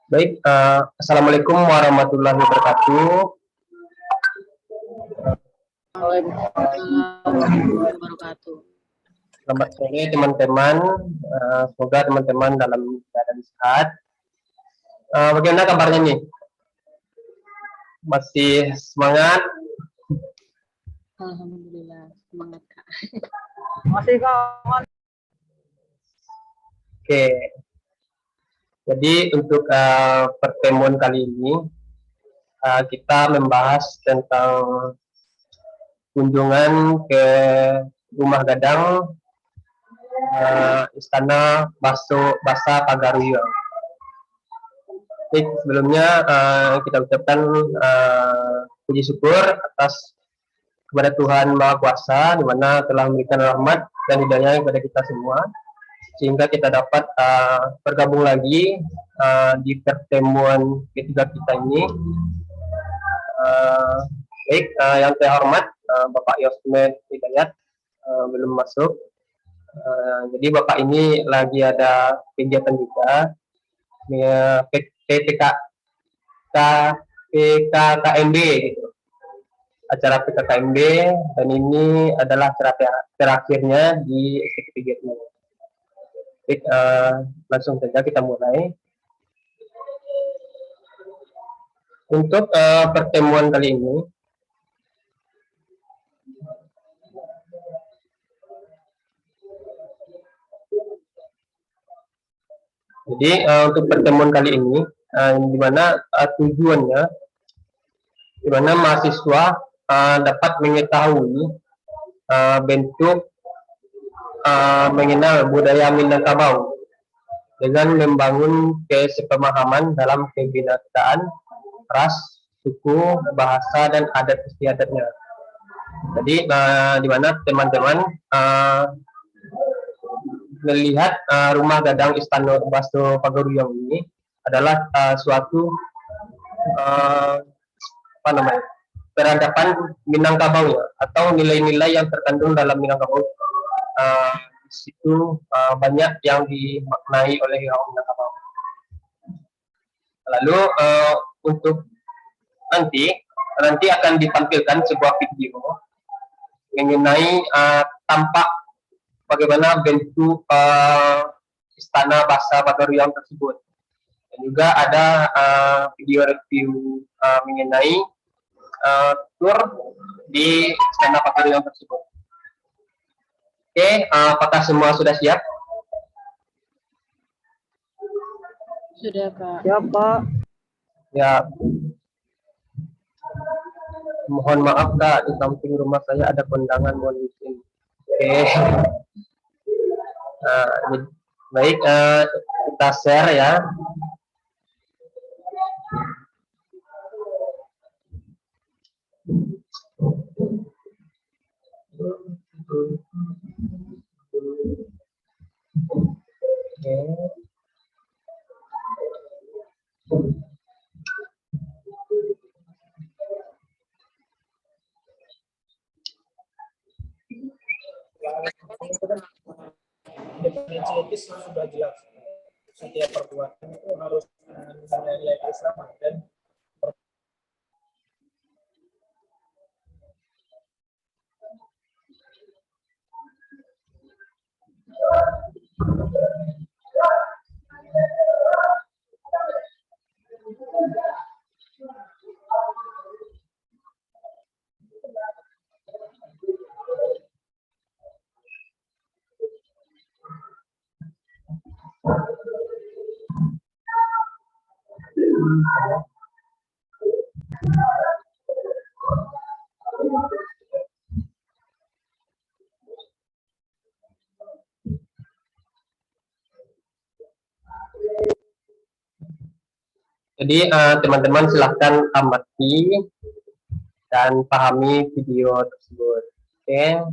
Baik, Assalamualaikum warahmatullahi wabarakatuh. Waalaikumsalam warahmatullahi wabarakatuh. Selamat sore teman-teman. Semoga teman-teman dalam keadaan sehat. Bagaimana kabarnya nih? Masih semangat? Alhamdulillah, semangat Kak. Masih Kak. Oke. Jadi untuk pertemuan kali ini kita membahas tentang kunjungan ke Rumah Gadang Istana Basa Pagaruyan. Baik, sebelumnya kita ucapkan puji syukur atas kepada Tuhan Maha Kuasa, di mana telah memberikan rahmat dan hidayah kepada kita semua, sehingga kita dapat bergabung lagi di pertemuan ketiga kita ini. Baik, yang terhormat Bapak Yosmed Hidayat belum masuk. Jadi Bapak ini lagi ada kegiatan juga PKKMB gitu, acara PKKMB, dan ini adalah acara terakhirnya di STP3 ini. Baik, langsung saja kita mulai. Untuk pertemuan kali ini, jadi untuk pertemuan kali ini, di mana tujuannya, di mana mahasiswa dapat mengetahui bentuk mengenal budaya Minangkabau dengan membangun kesepemahaman dalam kebinekaan ras, suku, bahasa, dan adat istiadatnya. Jadi di mana teman-teman melihat Rumah Gadang Istana Basa Pagaruyan ini adalah suatu peradaban Minangkabau ya, atau nilai-nilai yang terkandung dalam Minangkabau. Di situ banyak yang dimaknai oleh orang Minangkabau. Lalu untuk nanti akan ditampilkan sebuah video mengenai tampak bagaimana bentuk Istana Basa Pagaruyan tersebut, dan juga ada video review mengenai tur di Istana Pagaruyan tersebut. Oke, apakah semua sudah siap? Sudah Kak. Siap Pak. Ya. Mohon maaf Kak, di samping rumah saya ada kondangan, mohon izin. Oke. Baik, kita share ya. Definisi etis sudah jelas. Setiap perbuatan itu harus nilai Islam dan Jadi teman-teman silahkan amati dan pahami video tersebut. Oke.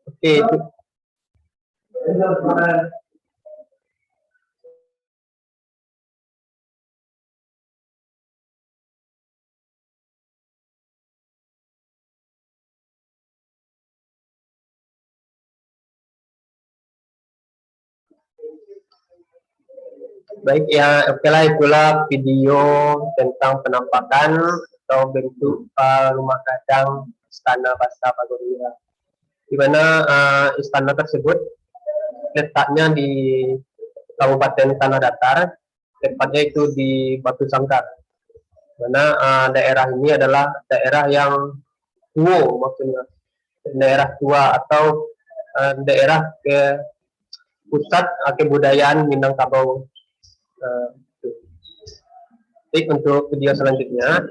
Oke, itu. Baik ya, oke lah, itulah video tentang penampakan atau bentuk rumah gadang Istana Basa Pagoria. Di mana istana tersebut letaknya di Kabupaten Tanah Datar, tepatnya itu di Batu Sangkar. Mana daerah ini adalah daerah yang tua, maksudnya daerah tua atau daerah ke pusat kebudayaan Minangkabau. Baik, untuk video selanjutnya.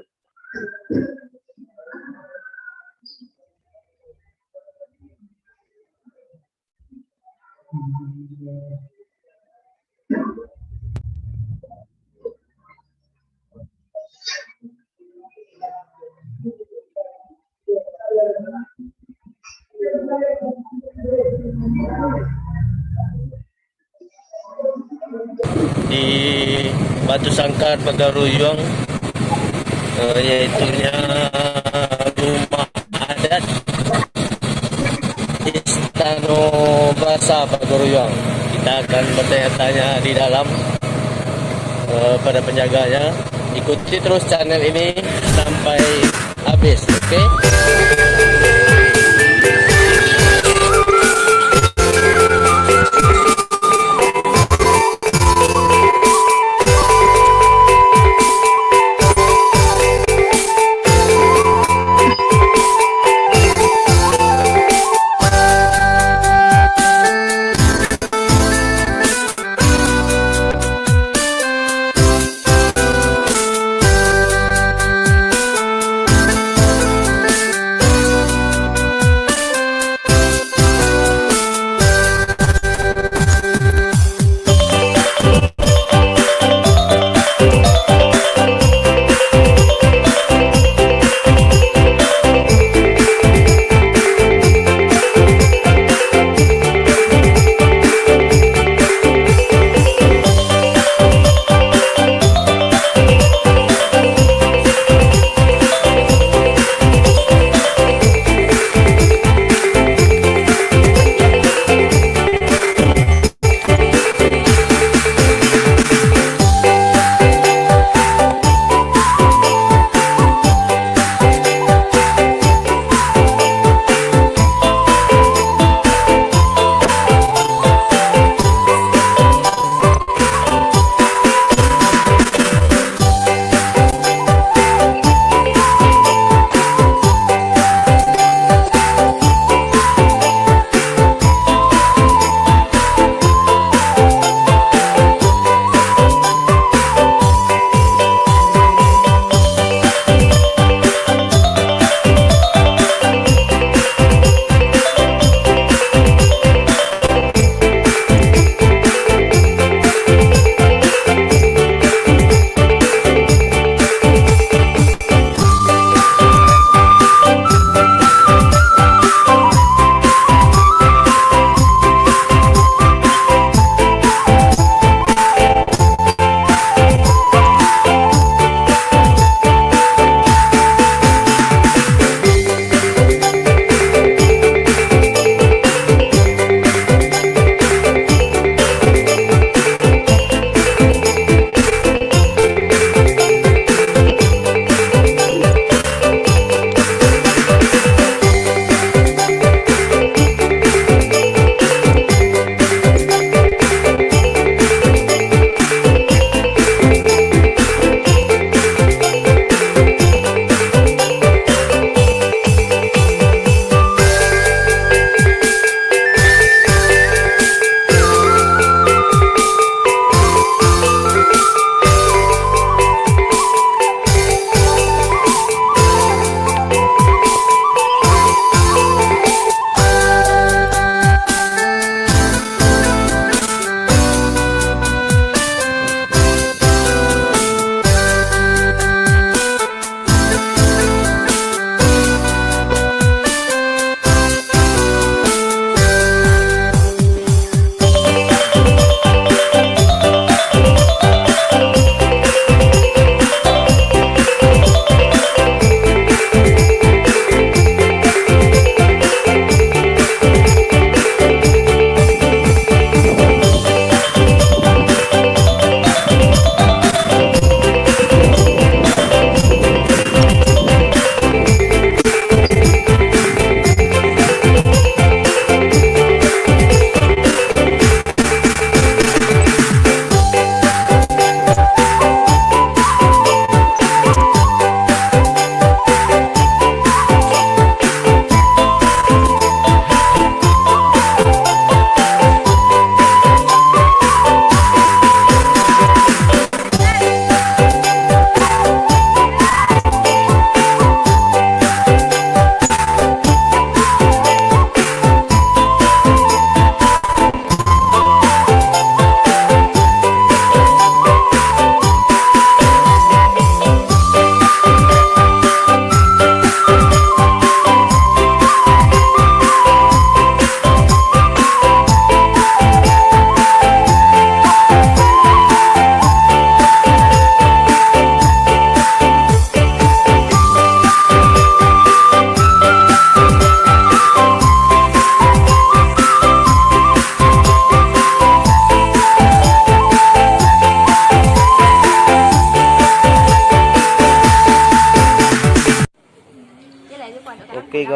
Di Batu Sangkar Pagaruyung, yaitunya rumah adat Istana Basa Pagaruyung. Kita akan bertanya-tanya di dalam pada penjaganya. Ikuti terus channel ini sampai habis, oke?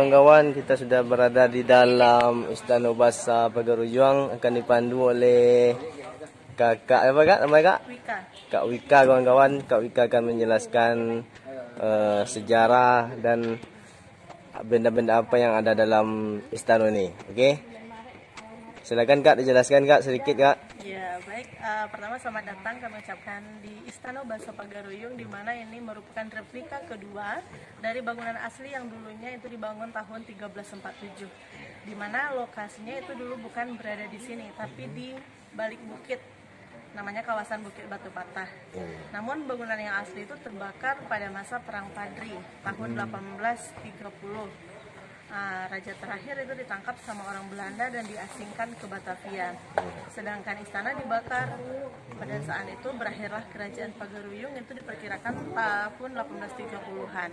kawan-kawan, kita sudah berada di dalam Istana Bahasa Pagaruyung, akan dipandu oleh kakak apa kak? Namanya kak? Wika. Kak Wika kawan-kawan. Kak Wika akan menjelaskan sejarah dan benda-benda apa yang ada dalam istana ini. Oke? Silakan kak, dijelaskan kak sedikit kak. Ya, baik. Pertama selamat datang kami ucapkan di Istana Bahasa Pagaruyung, di mana ini merupakan replika kedua dari bangunan asli yang dulunya itu dibangun tahun 1347. Di mana lokasinya itu dulu bukan berada di sini, tapi di balik bukit, namanya kawasan Bukit Batu Patah. Namun bangunan yang asli itu terbakar pada masa Perang Padri tahun 1830. Raja terakhir itu ditangkap sama orang Belanda dan diasingkan ke Batavia. Sedangkan istana dibakar. Pada saat itu berakhirlah kerajaan Pagaruyung, itu diperkirakan tahun 1830-an.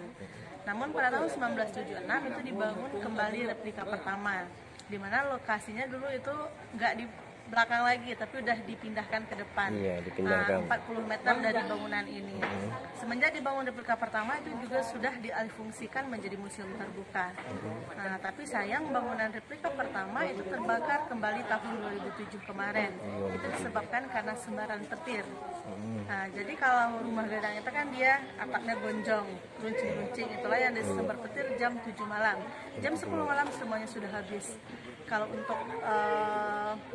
Namun pada tahun 1976 itu dibangun kembali replika pertama, di mana lokasinya dulu itu nggak di belakang lagi, tapi udah dipindahkan ke depan. Iya, dipindahkan. 40 meter dari bangunan ini. Semenjak dibangun replika pertama itu juga sudah dialihfungsikan menjadi museum terbuka. Tapi sayang bangunan replika pertama itu terbakar kembali tahun 2007 kemarin. Itu disebabkan karena sembaran petir. Jadi kalau rumah gadang itu kan dia atapnya gonjong, runcing-runcing, itulah yang disembar petir jam 7 malam. Jam 10 malam semuanya sudah habis. Kalau untuk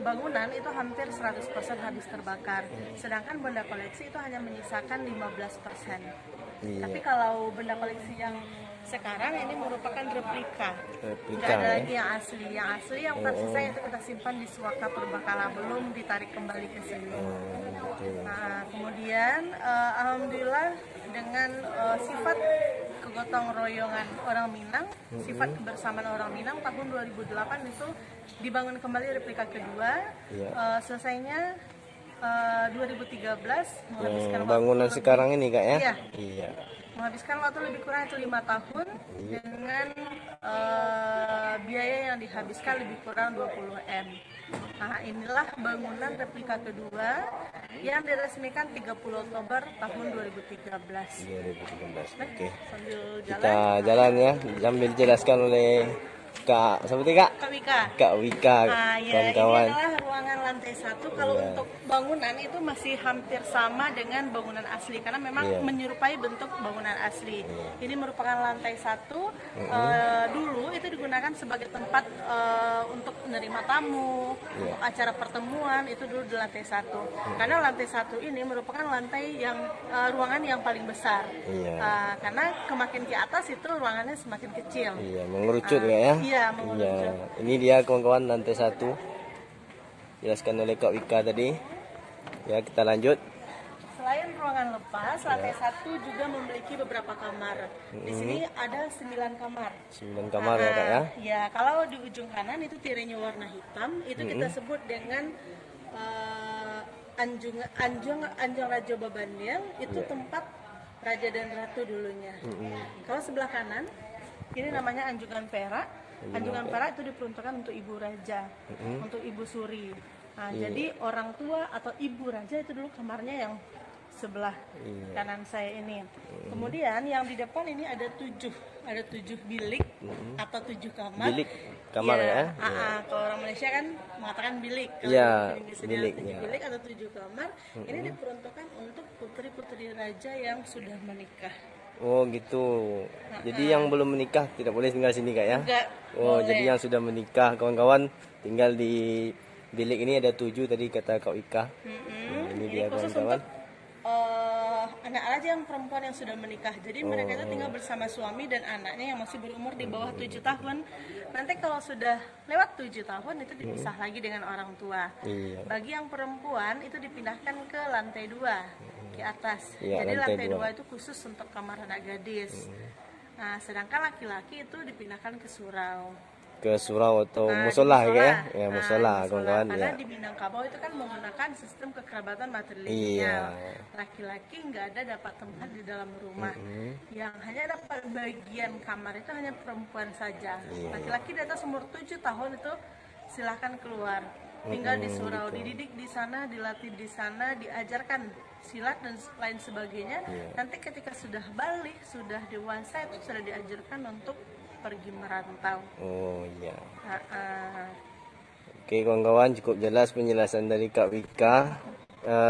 bangunan itu hampir 100% habis terbakar. Sedangkan benda koleksi itu hanya menyisakan 15%. Tapi kalau benda koleksi yang sekarang ini merupakan replika. Nggak ada lagi yang asli. Yang asli yang tersisa itu kita simpan di Suaka Purbakala, belum ditarik kembali ke sini. Kemudian alhamdulillah dengan sifat kegotong royongan orang Minang, sifat kebersamaan orang Minang, tahun 2008 itu dibangun kembali replika kedua. Selesainya 2013 menghabiskan bangunan waktu sekarang ini kak ya? Iya. Menghabiskan waktu lebih kurang itu 5 tahun dengan biaya yang dihabiskan lebih kurang 20 M. Inilah bangunan replika kedua yang diresmikan 30 Oktober tahun 2013. 2013. Oke. Sambil jalan. Kita jalan ya, sambil dijelaskan oleh Kak, seperti Kak? Kak Wika. Kak Wika, kawan-kawan. Ini adalah ruangan lantai 1. Kalau untuk bangunan itu masih hampir sama dengan bangunan asli, karena memang menyerupai bentuk bangunan asli. Ini merupakan lantai 1. Dulu itu digunakan sebagai tempat untuk menerima tamu, untuk acara pertemuan, itu dulu di lantai 1. Karena lantai 1 ini merupakan lantai yang ruangan yang paling besar. Karena kemakin ke atas itu ruangannya semakin kecil. Iya, mengerucut ya. Iya, mengerucut. Ini dia kawan-kawan lantai 1. Jelaskan oleh Kak Wika tadi. Ya, kita lanjut. Selain ruangan lepas, lantai 1 juga memiliki beberapa kamar. Di sini ada 9 kamar. 9 kamar ya Kak ya. Ya, kalau di ujung kanan itu tirainya warna hitam, itu kita sebut dengan Anjong Raja Babandel, itu tempat raja dan ratu dulunya. Kalau sebelah kanan, ini namanya Anjungan Perak. Anjungan Perak itu diperuntukkan untuk ibu raja, untuk ibu suri. Jadi orang tua atau ibu raja itu dulu kamarnya yang sebelah kanan saya ini. Kemudian yang di depan ini ada 7 bilik atau 7 kamar. Bilik kamar ya. Kalau orang Malaysia kan mengatakan bilik. Iya, bilik. 7 bilik atau 7 kamar. Ini diperuntukkan untuk putri-putri raja yang sudah menikah. Oh gitu. Jadi yang belum menikah tidak boleh tinggal sini kak ya? Enggak. Oh boleh. Jadi yang sudah menikah kawan-kawan tinggal di bilik ini ada 7 tadi kata Kak Wika. Ini dia kawan-kawan. Anak raja yang perempuan yang sudah menikah. Jadi mereka itu tinggal bersama suami dan anaknya yang masih berumur di bawah 7 tahun. Nanti kalau sudah lewat 7 tahun itu dipisah lagi dengan orang tua. Bagi yang perempuan itu dipindahkan ke lantai 2 ke atas. Jadi lantai 2 itu khusus untuk kamar anak gadis. Nah, sedangkan laki-laki itu dipindahkan ke surau. Ke surau atau musola ya? Ya musola kawan-kawan. Karena di Minangkabau itu kan menggunakan sistem kekerabatan matrilineal. Laki-laki nggak ada dapat tempat di dalam rumah. Yang hanya dapat bagian kamar itu hanya perempuan saja. Laki-laki di atas umur 7 tahun itu silahkan keluar. Tinggal di surau, dididik di sana, dilatih di sana, diajarkan silat dan lain sebagainya. Nanti ketika sudah balik, sudah dewasa itu sudah diajarkan untuk pergi merantau. Oh iya. Ah, Oke kawan-kawan, cukup jelas penjelasan dari Kak Wika.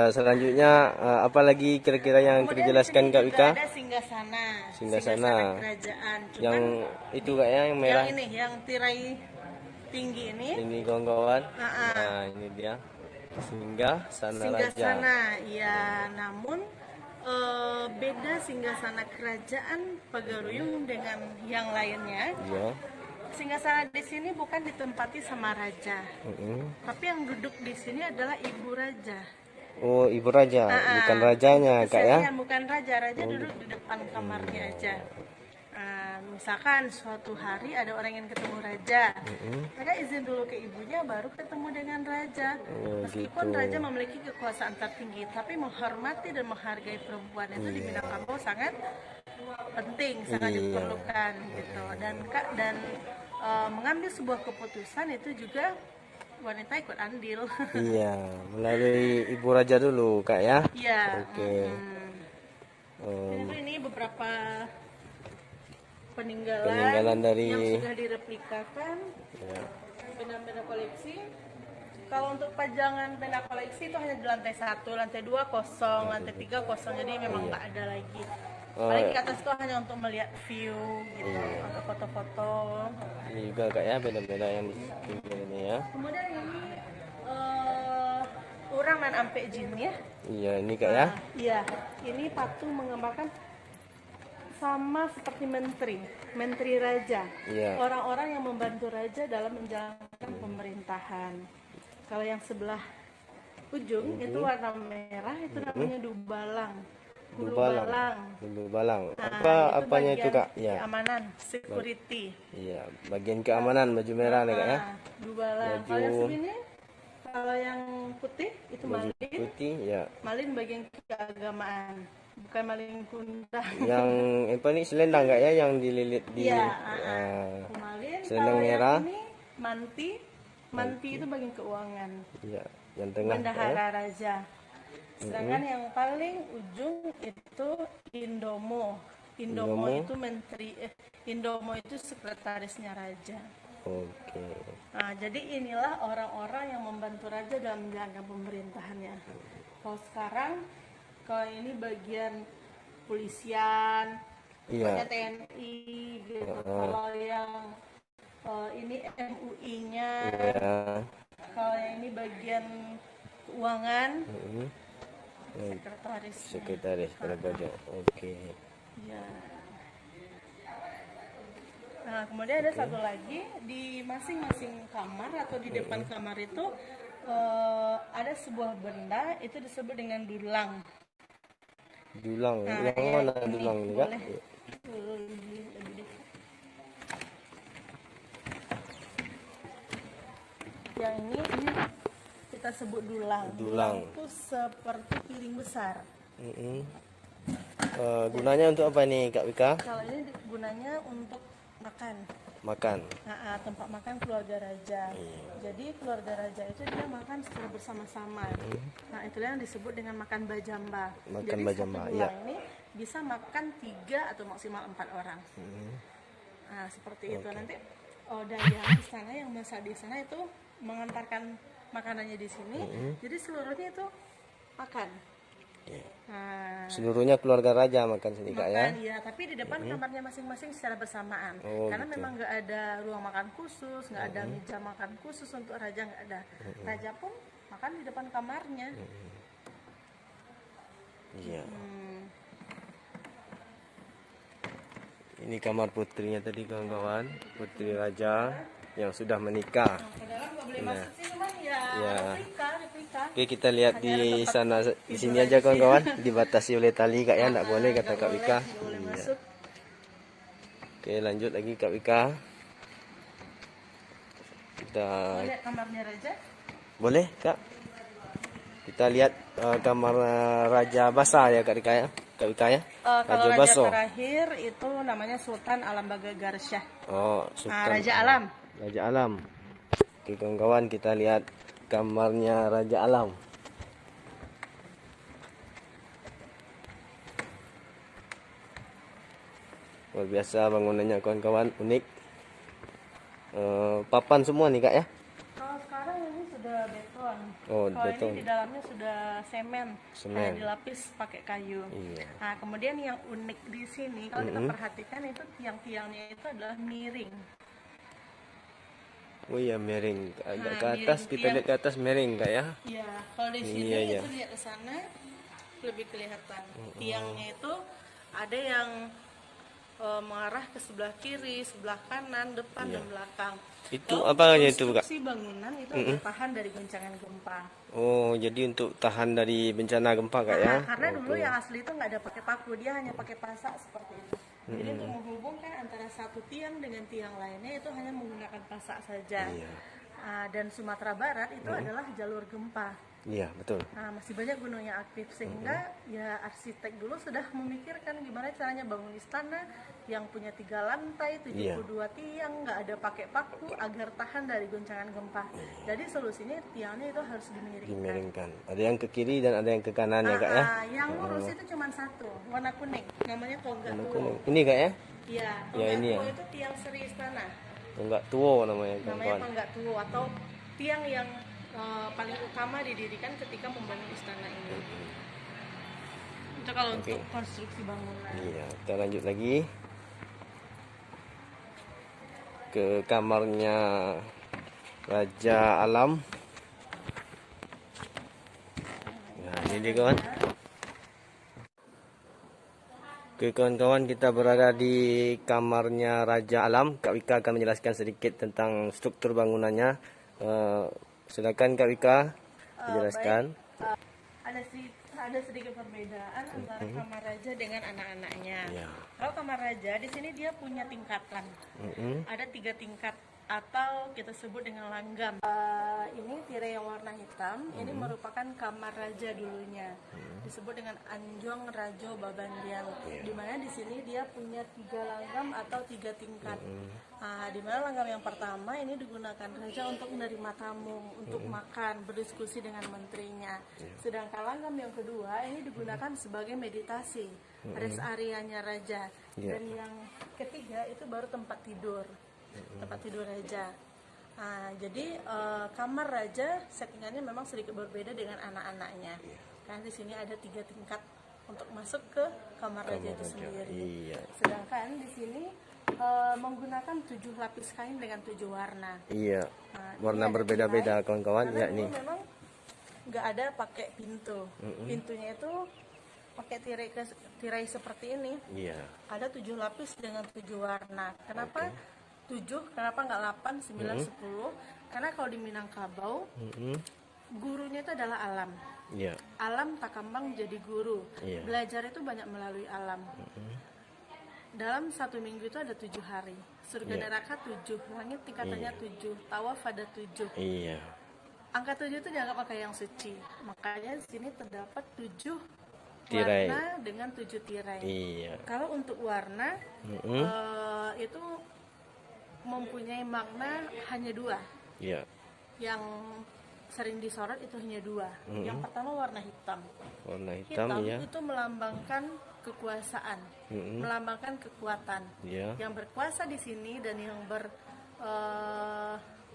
Selanjutnya apa lagi kira-kira yang kemudian dijelaskan di sini Kak juga Wika? ada singgasana. Singgasana. Kerajaan. Cuman Yang itu Kak ya, yang merah. yang ini, yang tirai tinggi ini. Ini kawan-kawan. Ah. Nah, ini dia. Singgasana Raja. Singgasana, ya. Namun beda singgasana kerajaan Pagaruyung dengan yang lainnya. Iya. Singgasana di sini bukan ditempati sama raja, tapi yang duduk di sini adalah ibu raja. Oh, ibu raja, bukan rajanya Kak ya? Kesenian bukan raja, raja duduk di depan kamarnya aja. Misalkan suatu hari ada orang yang ketemu raja, maka izin dulu ke ibunya baru ketemu dengan raja. Meskipun gitu. raja memiliki kekuasaan tertinggi, tapi menghormati dan menghargai perempuan itu di Minangkabau sangat penting, sangat diperlukan gitu. Dan mengambil sebuah keputusan itu juga wanita ikut andil. Iya, melalui ibu raja dulu Kak ya? Iya. Oke. Ini beberapa peninggalan Peninggalan dari- yang sudah direplikakan, Ya. benda-benda koleksi. Kalau untuk pajangan benda koleksi itu hanya di lantai 1, lantai 2 kosong, lantai 3 kosong, jadi memang nggak ada lagi. Paling di atas itu hanya untuk melihat view gitu, atau foto-foto. Ini juga Kak ya, benda-benda yang di pinggir ini ya. Kemudian ini orang main ampe jin ya. Iya, ini Kak ya. Iya, ini patung menggambarkan sama seperti menteri raja. Iya. Orang-orang yang membantu raja dalam menjalankan pemerintahan. Kalau yang sebelah ujung itu warna merah, itu namanya dubalang. Hulu balang. Nah, Apa apanya itu bagian Kak? Ya. keamanan, security. Iya, bagian keamanan baju merah nih Kak ya. Dubalang. Kalau yang sini, kalau yang putih itu Baju malin. putih ya. Malin bagian keagamaan, bukan malin kundang. Yang apa nih selendang Kak ya yang dililit di Iya, selendang malin. Kalau merah. yang ini manti itu bagian keuangan. Iya, yang tengah Kak ya. Bendahara raja. Sedangkan yang paling ujung itu Indomo. Indomo itu Indomo itu sekretarisnya raja. Oke. Nah, jadi inilah orang-orang yang membantu raja dalam menjalankan pemerintahannya. Kalau sekarang, kalau ini bagian polisian, Iya. TNI, gitu. Kalau yang ini MUI-nya, Iya. kalau yang ini bagian keuangan, Sekretaris raja. Oke. ya. Nah, kemudian ada satu lagi di masing-masing kamar atau di depan kamar itu ada sebuah benda itu disebut dengan dulang. Dulang. Nah, Yang ya, mana ini dulang ini Kak? boleh. Lebih dekat. Yang ini kita sebut dulang. Dulang. Itu seperti piring besar. Gunanya untuk apa nih Kak Wika? Kalau ini gunanya untuk makan. Makan. Nah, tempat makan keluarga raja. Jadi keluarga raja itu dia makan secara bersama-sama. Nah, itulah yang disebut dengan makan bajamba. Makan Jadi bajamba, satu ya. dulang ini bisa makan 3 atau maksimal 4 orang. Nah, seperti itu. Nanti dari istana yang masak di sana itu mengantarkan makanannya di sini. Jadi seluruhnya itu makan. Nah, Seluruhnya keluarga raja makan sini Kak ya. makan ya, tapi di depan kamarnya masing-masing secara bersamaan. Oh, Karena gitu. memang nggak ada ruang makan khusus, nggak ada meja makan khusus untuk raja, nggak ada. Raja pun makan di depan kamarnya. Iya. Ini kamar putrinya tadi kawan-kawan, putri raja yang sudah menikah. Ke dalam nggak boleh masuk sih, cuman ya, Ya. replika. Oke, kita lihat di sana, di sini aja kawan-kawan, dibatasi oleh tali Kak ya, enggak boleh kata Kak Wika. Nggak boleh Iya. masuk. Oke, lanjut lagi Kak Wika. Kita Lihat kamarnya raja. boleh Kak? Kita lihat kamar Raja Basah ya Kak Wika ya. Kak Wika ya. Kalau raja Baso. terakhir itu namanya Sultan Alam Bagagar Shah. Oh, Sultan. Raja Alam. Raja Alam. Oke kawan-kawan, kita lihat kamarnya Raja Alam. Luar biasa bangunannya kawan-kawan, unik. papan semua nih Kak ya? Kalau sekarang ini sudah beton. Oh, Kalau beton. ini di dalamnya sudah semen. Semen. Hanya dilapis pakai kayu. Iya. Nah, kemudian yang unik di sini kalau kita perhatikan itu tiang-tiangnya itu adalah miring. Oh iya, miring. Agak ke Nah, atas, miring. kita lihat ke atas miring Kak ya? Iya, kalau di sini Iya, iya. itu lihat ke sana lebih kelihatan. Tiangnya itu ada yang mengarah ke sebelah kiri, sebelah kanan, depan dan belakang. Itu Kalau apa aja itu, Kak? konstruksi bangunan itu agar tahan dari goncangan gempa. Oh, jadi untuk tahan dari bencana gempa Kak ya? Karena dulu yang asli itu nggak ada pakai paku, dia hanya pakai pasak seperti itu. Jadi untuk menghubungkan antara satu tiang dengan tiang lainnya itu hanya menggunakan pasak saja. Iya. Dan Sumatera Barat itu adalah jalur gempa. Iya, betul. Nah, masih banyak gunung yang aktif sehingga ya arsitek dulu sudah memikirkan gimana caranya bangun istana yang punya 3 lantai, 72 tiang, nggak ada pakai paku agar tahan dari goncangan gempa. Jadi solusinya tiangnya itu harus dimiringkan. Dimiringkan. Ada yang ke kiri dan ada yang ke kanan ya Kak ya? Yang lurus itu cuma satu, warna kuning, namanya tonggak tuo. Kuning. Ini Kak ya? Iya, Ya, tonggak ini tuo ya. itu tiang seri istana. Enggak tua namanya Namanya kawan-kawan. tonggak tuo atau tiang yang paling utama didirikan ketika membangun istana ini. Itu kalau untuk konstruksi bangunan. Iya, kita lanjut lagi ke kamarnya Raja Alam. Nah, ini dia kawan. Oke kawan-kawan, kita berada di kamarnya Raja Alam. Kak Wika akan menjelaskan sedikit tentang struktur bangunannya. Silakan Kak Wika dijelaskan. Ada sedikit perbedaan antara kamar raja dengan anak-anaknya. Ya. Kalau kamar raja di sini dia punya tingkatan. Ada 3 tingkat atau kita sebut dengan langgam. Ini tirai yang warna hitam. Ini merupakan kamar raja dulunya. Disebut dengan Anjong Rajo Babandiang. Di mana di sini dia punya 3 langgam atau 3 tingkat. Di mana langgam yang pertama ini digunakan raja untuk menerima tamu, untuk makan, berdiskusi dengan menterinya. Sedangkan langgam yang kedua ini digunakan sebagai meditasi, rest areanya raja. Dan yang ketiga itu baru tempat tidur raja. Jadi kamar raja settingannya memang sedikit berbeda dengan anak-anaknya. Karena di sini ada 3 tingkat untuk masuk ke kamar raja itu sendiri. Iya. Sedangkan di sini menggunakan 7 lapis kain dengan 7 warna. Iya. Ini Warna ada berbeda-beda tirai, kawan-kawan. karena Ya dulu nih. memang nggak ada pakai pintu. Pintunya itu pakai tirai seperti ini. Iya. Ada 7 lapis dengan 7 warna. Kenapa 7? Kenapa nggak 8, 9, 10? Karena kalau di Minangkabau gurunya itu adalah alam. Iya. Alam Takambang jadi guru. Iya. Belajar itu banyak melalui alam. Dalam 1 minggu itu ada 7 hari. Surga neraka 7, langit tingkatannya 7, tawaf ada 7. Iya. Angka 7 itu dianggap angka yang suci. Makanya di sini terdapat 7 Tirai. warna dengan 7 tirai. Iya. Kalau untuk warna itu mempunyai makna hanya 2. Iya. Yang sering disorot itu hanya 2. Yang pertama warna hitam. Warna hitam ya. Itu melambangkan kekuasaan, melambangkan kekuatan. Iya. Yang berkuasa di sini dan yang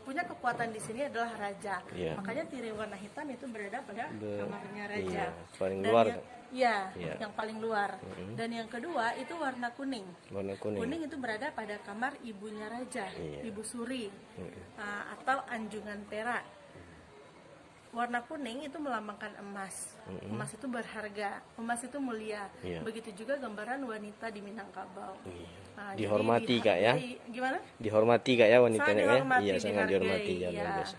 punya kekuatan di sini adalah raja. Iya. Makanya tirai warna hitam itu berada pada kamarnya raja. Iya, paling Dan luar. yang paling luar. Dan yang kedua itu warna kuning. Warna kuning. Kuning itu berada pada kamar ibunya raja, Ibu Suri, atau anjungan perak. Warna kuning itu melambangkan emas. Emas itu berharga, emas itu mulia. Iya. Begitu juga gambaran wanita di Minangkabau. Jadi Dihormati Kak ya. Gimana? Dihormati Kak ya wanita Sangat ya. dihormati, Iya, sangat dihormati ya, dihargai, luar ya. biasa.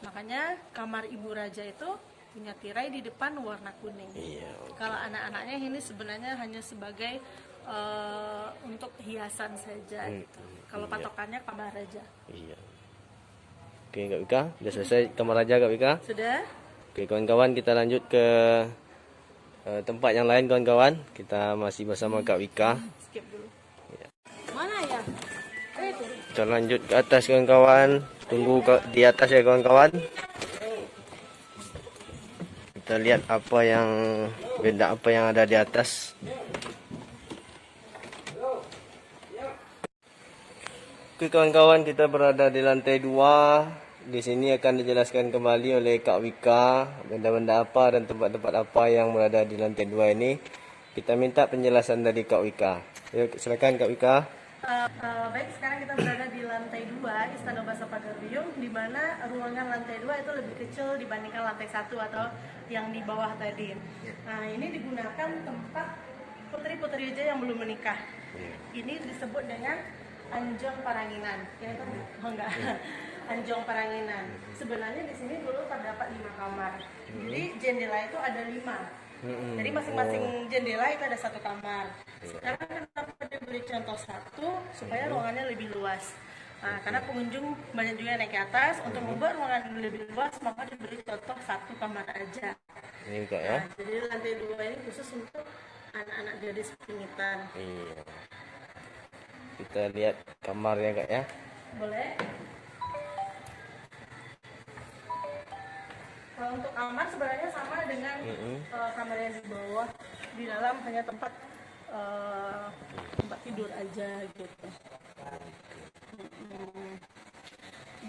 Makanya kamar ibu raja itu punya tirai di depan warna kuning. Iya. Kalau anak-anaknya ini sebenarnya hanya sebagai untuk hiasan saja. Gitu. Kalau patokannya kamar raja. Iya. Oke Kak Wika, sudah selesai kamar raja Kak Wika. Sudah? Oke kawan-kawan, kita lanjut ke tempat yang lain kawan-kawan. Kita masih bersama Kak Wika. Skip dulu. Mana ya? Itu. Kita lanjut ke atas kawan-kawan. Tunggu di atas ya kawan-kawan. Kita lihat apa yang beda, apa yang ada di atas. Oke Oke kawan-kawan, kita berada di lantai 2. Di sini akan dijelaskan kembali oleh Kak Wika benda-benda apa dan tempat-tempat apa yang berada di lantai 2 ini. Kita minta penjelasan dari Kak Wika. Yuk, silakan Kak Wika. Baik, sekarang kita berada di lantai 2 Istana Bahasa Pagaruyung, di mana ruangan lantai 2 itu lebih kecil dibandingkan lantai 1 atau yang di bawah tadi. Nah, ini digunakan tempat putri-putri aja yang belum menikah. Ini disebut dengan Anjong Paranginan. Ini kan enggak. Anjong Paranginan. Sebenarnya di sini dulu terdapat 5 kamar. Jadi jendela itu ada 5. Jadi masing-masing jendela itu ada 1 kamar. Sekarang kenapa diberi contoh 1 supaya ruangannya lebih luas. Nah, karena pengunjung banyak juga yang naik ke atas, untuk membuat ruangan lebih luas maka diberi contoh 1 kamar aja. Ini Kak ya. Nah, jadi lantai 2 ini khusus untuk anak-anak gadis pingitan. Iya. Kita lihat kamarnya Kak ya. Boleh. Kalau untuk kamar sebenarnya sama dengan kamar yang di bawah. Di dalam hanya tempat tidur aja gitu.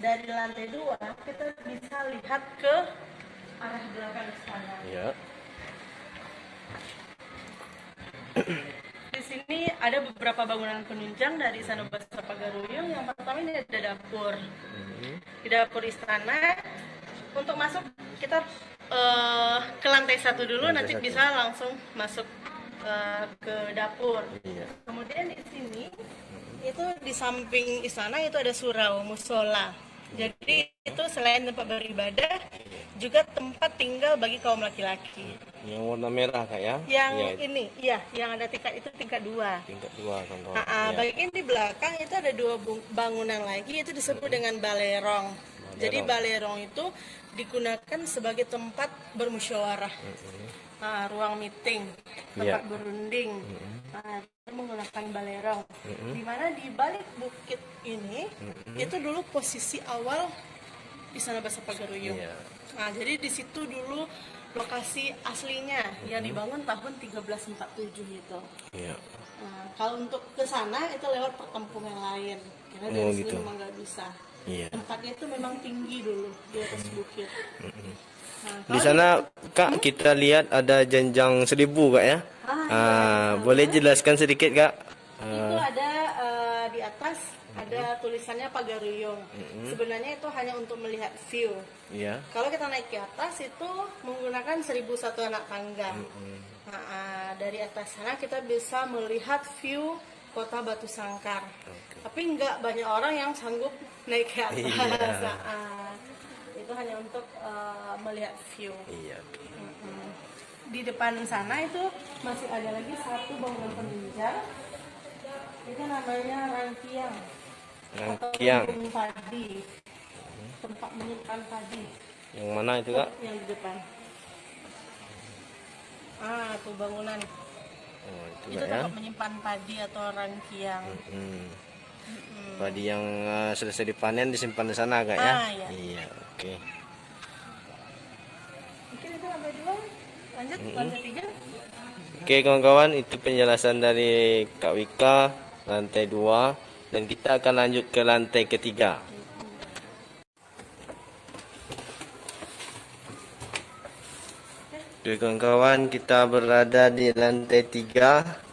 Dari lantai 2 kita bisa lihat ke arah belakang istana. Iya. Di sini ada beberapa bangunan penunjang dari Istana Bahasa Pagaruyung. Yang pertama ini ada dapur. Di dapur istana, untuk masuk kita ke lantai 1 dulu, nanti bisa langsung masuk ke dapur. Iya. Kemudian di sini itu di samping istana itu ada surau musola. Jadi itu selain tempat beribadah juga tempat tinggal bagi kaum laki-laki. Yang warna merah Kak ya. Yang Iya, ini, iya, yang ada tingkat itu tingkat 2. tingkat 2 kawan-kawan. Nah, Iya. bagian di belakang itu ada 2 bangunan lagi, itu disebut dengan balerong. Jadi balerong itu digunakan sebagai tempat bermusyawarah, ruang meeting, tempat berunding. Nah, itu menggunakan balerong. Di mana di balik bukit ini itu dulu posisi awal Istana Bahasa Pagaruyung. Iya. Nah, jadi di situ dulu lokasi aslinya yang dibangun tahun 1347 itu. Iya. Nah, kalau untuk ke sana itu lewat perkampungan lain, karena dari sini gitu. memang nggak bisa. Iya. Tempatnya itu memang tinggi dulu di atas bukit. Nah, Di sana Kak kita lihat ada jenjang 1000 Kak ya. Boleh jelaskan sedikit Kak? itu ada di atas ada tulisannya Pagaruyung. Sebenarnya itu hanya untuk melihat view. Iya. Kalau kita naik ke atas itu menggunakan 1001 anak tangga. Nah, dari atas sana kita bisa melihat view kota Batu Sangkar. Tapi nggak banyak orang yang sanggup naik ke atas. Nah, itu hanya untuk melihat view. Iya. Di depan sana itu masih ada lagi 1 bangunan penunjang. Itu namanya rangkiang. Rangkiang. Atau padi. Tempat menyimpan padi. Yang mana itu Kak? Yang di depan. Tuh bangunan. Oh, itu Itu Kak ya. tempat menyimpan padi atau rangkiang. Padi yang selesai dipanen disimpan di sana Kak ya? Iya. Iya, oke. Mungkin itu lantai 2. Lanjut lantai 3. Oke kawan-kawan, itu penjelasan dari Kak Wika lantai 2 dan kita akan lanjut ke lantai ketiga. Oke kawan-kawan, kita berada di lantai 3.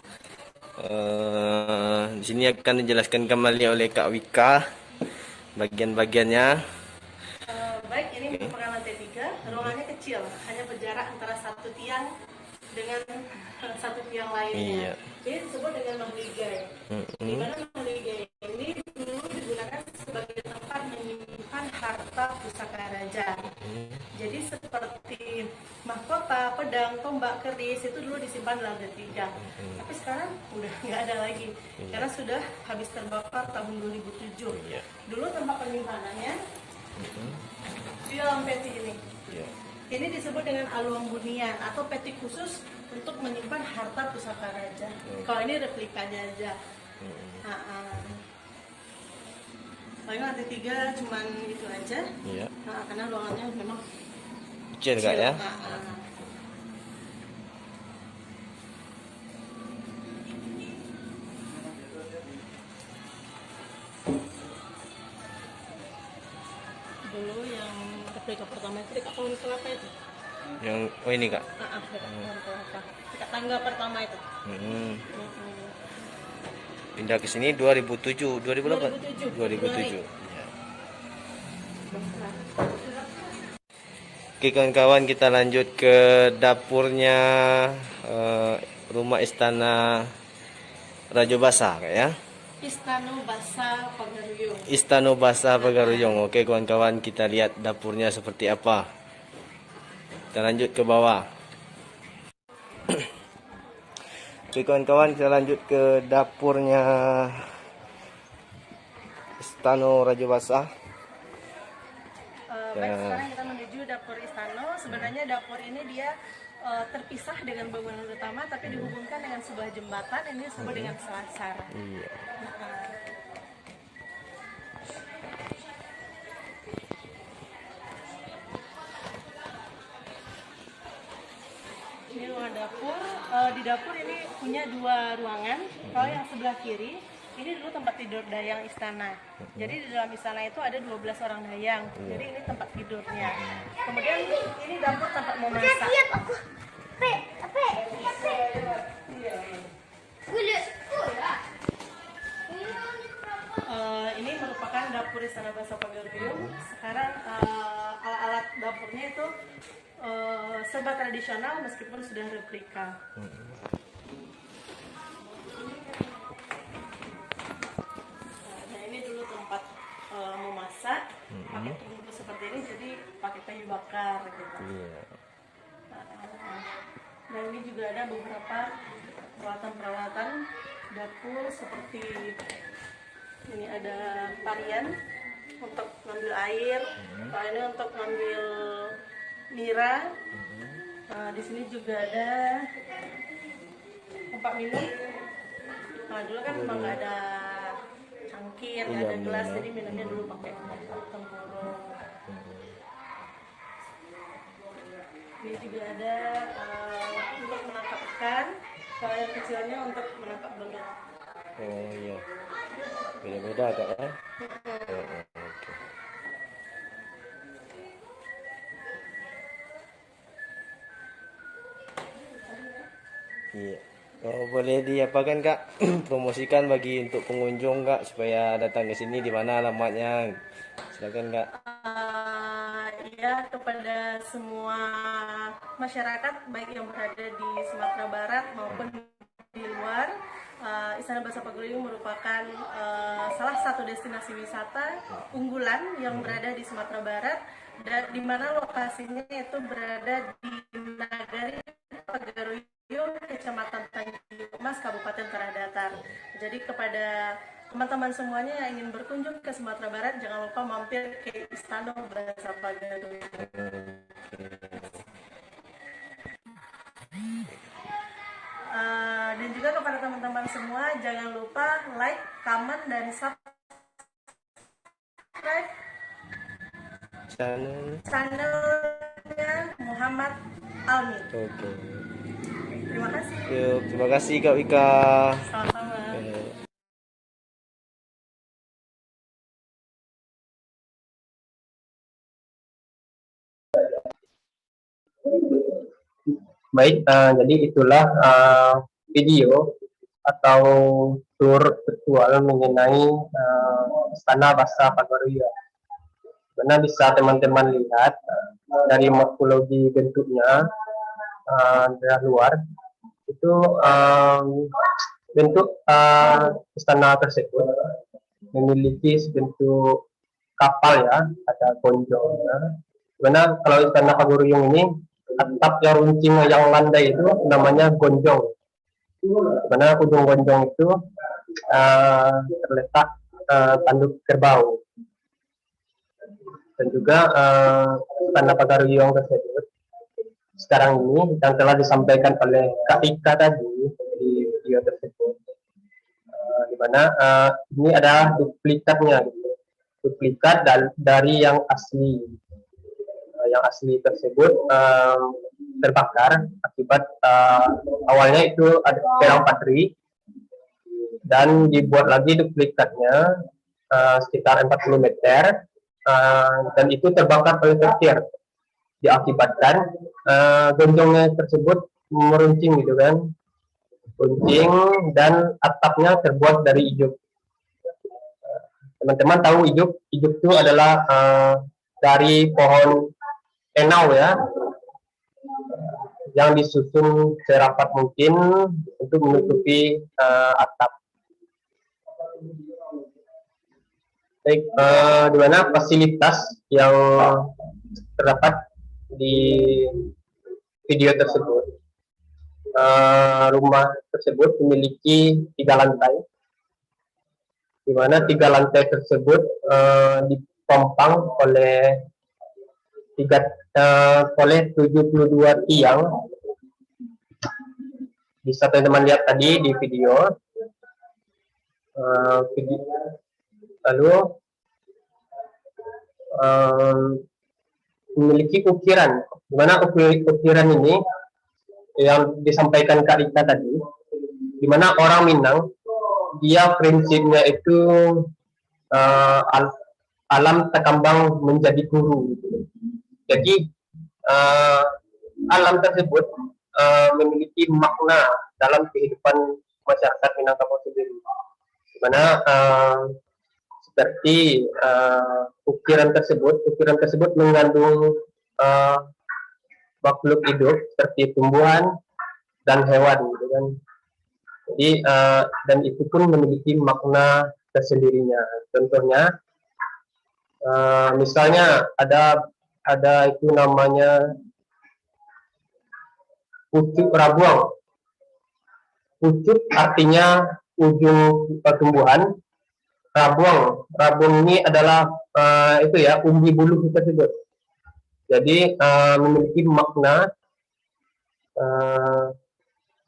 Di sini akan dijelaskan kembali oleh Kak Wika bagian-bagiannya. Baik, ini merupakan lantai 3. Ruangannya kecil, hanya berjarak antara 1 tiang dengan 1 tiang lainnya. Ini disebut dengan mahligai. Di mana mahligai ini dulu digunakan sebagai tempat menyimpan harta pusaka raja. Jadi seperti mahkota, pedang, tombak, keris itu dulu disimpan dalam lantai 3. Tapi sekarang udah nggak ada lagi karena sudah habis terbakar tahun 2007. Dulu tempat penyimpanannya di dalam peti ini. Ini disebut dengan aluang bunian atau peti khusus untuk menyimpan harta pusaka raja. Kalau ini replikanya aja. Paling lantai 3 cuman itu aja. Karena ruangannya memang Kecil Kak ya. pertama itu dekat pohon kelapa itu. Yang ini Kak. Dekat pohon kelapa. Dekat tangga pertama itu. Pindah ke sini 2007, 2008, 2007. 2007. Ya. Oke kawan-kawan, kita lanjut ke dapurnya rumah istana Raja Basa ya. Istana Basa Pagaruyung. Istana Basa Pagaruyung. Oke kawan-kawan, kita lihat dapurnya seperti apa. Kita lanjut ke bawah. Oke kawan-kawan, kita lanjut ke dapurnya Istana Raja Basa. Baik, sekarang kita menuju dapur istana. Sebenarnya dapur ini dia terpisah dengan bangunan utama, tapi dihubungkan dengan sebuah jembatan. Ini disebut dengan selasar. Iya. Ini ruang dapur. Di dapur ini punya dua ruangan. Kalau yang sebelah kiri, ini dulu tempat tidur dayang istana. Jadi di dalam istana itu ada 12 orang dayang. Jadi ini tempat tidurnya. Kemudian ini dapur tempat memasak. Ini merupakan dapur istana Basa Pagaruyung. Sekarang alat-alat dapurnya itu serba tradisional meskipun sudah replika. Nah ini dulu tempat memasak, pakai tungku seperti ini, jadi pakai kayu bakar gitu. Nah ini juga ada beberapa peralatan-peralatan dapur seperti ini, ada parian untuk ngambil air, kalau ini untuk ngambil nira. Nah, di sini juga ada tempat minum. Nah dulu kan memang nggak ada cangkir, nggak ada gelas, jadi minumnya dulu pakai tempurung. Ini juga ada untuk menangkap ikan, kalau yang kecilnya untuk menangkap belut. Oh iya. Beda-beda Kak ya. Iya. Oh, boleh diapakan Kak? Promosikan bagi untuk pengunjung Kak supaya datang ke sini, di mana alamatnya? Silakan Kak. Ya, kepada semua masyarakat baik yang berada di Sumatera Barat maupun di luar, Istana Basa Pagaruyung merupakan salah satu destinasi wisata unggulan yang berada di Sumatera Barat, dan di mana lokasinya itu berada di Nagari Pagaruyung, Kecamatan Tanjung Mas, Kabupaten Tanah Datar. Jadi kepada teman-teman semuanya yang ingin berkunjung ke Sumatera Barat, jangan lupa mampir ke Istana Basa Pagaruyung. Dan juga kepada teman-teman semua, jangan lupa like, comment, dan subscribe channelnya Muhammad Almi. Oke. Terima kasih. Yuk, terima kasih Kak Wika. Sama-sama. Baik, jadi itulah video atau tur virtual mengenai Istana Basa Pagaruyung. Karena bisa teman-teman lihat dari morfologi bentuknya dari luar, itu bentuk istana tersebut memiliki bentuk kapal ya, ada gonjong. Karena kalau Istana Pagaruyung ini atap yang runcing yang landai itu namanya gonjong. Karena ujung gonjong itu terletak tanduk kerbau. Dan juga Istana Pagaruyung tersebut sekarang ini yang telah disampaikan oleh Kak Ika tadi di video tersebut, di mana ini adalah duplikatnya, duplikat dari yang asli. Yang asli tersebut terbakar akibat awalnya itu ada perang Patri, dan dibuat lagi duplikatnya sekitar 40 meter, dan itu terbakar oleh petir. diakibatkan gonjongnya tersebut meruncing gitu kan, runcing dan atapnya terbuat dari ijuk. Teman-teman tahu ijuk itu adalah dari pohon enau ya, yang disusun serapat mungkin untuk menutupi atap. Baik, di mana fasilitas yang terdapat di video tersebut. Rumah tersebut memiliki 3 lantai, di mana 3 lantai tersebut ditompang oleh 72 tiang. Bisa teman-teman lihat tadi di video. Lalu memiliki ukiran, di mana ukiran ini yang disampaikan Kak Rika tadi, di mana orang Minang dia prinsipnya itu alam terkembang menjadi guru. Jadi alam tersebut memiliki makna dalam kehidupan masyarakat Minangkabau sendiri, di mana seperti ukiran tersebut mengandung makhluk hidup seperti tumbuhan dan hewan, gitu kan. Jadi dan itu pun memiliki makna tersendirinya. Contohnya, misalnya ada itu namanya pucuk rabuang. Pucuk artinya ujung tumbuhan. Rabuang ini adalah itu ya, umbi bulu tersebut. Jadi memiliki makna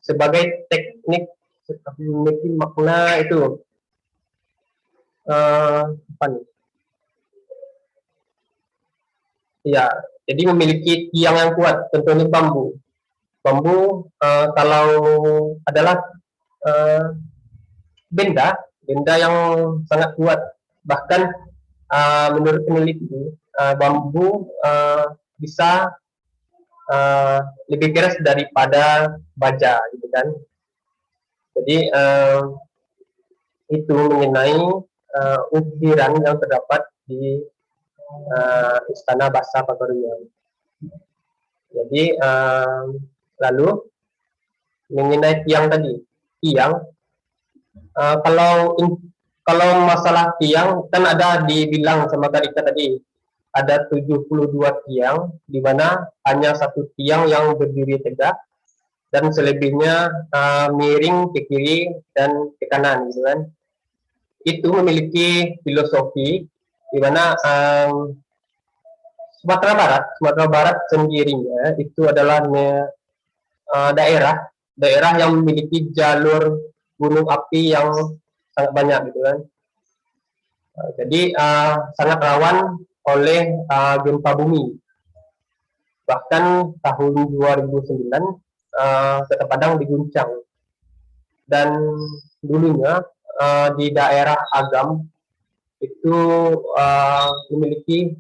sebagai teknik, memiliki makna itu apa nih? Ya, jadi memiliki tiang yang kuat. Contohnya bambu. Bambu kalau adalah benda yang sangat kuat. Bahkan menurut peneliti, bambu bisa lebih keras daripada baja, gitu kan. Jadi itu mengenai ukiran yang terdapat di Istana Basa Pagarian. Jadi lalu mengenai tiang tadi, kalau masalah tiang kan ada dibilang sama Kak Rika tadi, ada 72 tiang, di mana hanya 1 tiang yang berdiri tegak dan selebihnya miring ke kiri dan ke kanan, gitu kan. Itu memiliki filosofi di mana Sumatera Barat sendirinya itu adalah daerah yang memiliki jalur gunung api yang sangat banyak, gitu kan. Jadi sangat rawan oleh gempa bumi. Bahkan tahun 2009 Kota Padang diguncang. Dan dulunya di daerah Agam itu memiliki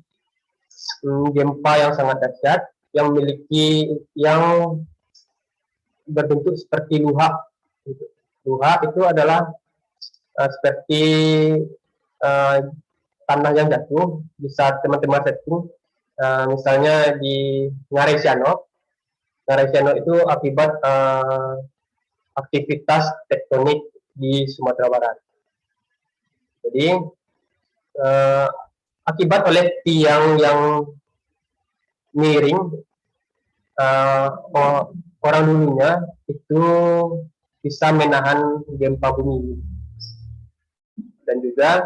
gempa yang sangat dahsyat, yang berbentuk seperti luha. Luha itu adalah seperti tanah yang jatuh. Bisa teman-teman setting, misalnya di Ngarai Siano itu akibat aktivitas tektonik di Sumatera Barat. Jadi akibat oleh tiang yang miring, orang dulunya itu bisa menahan gempa bumi. Dan juga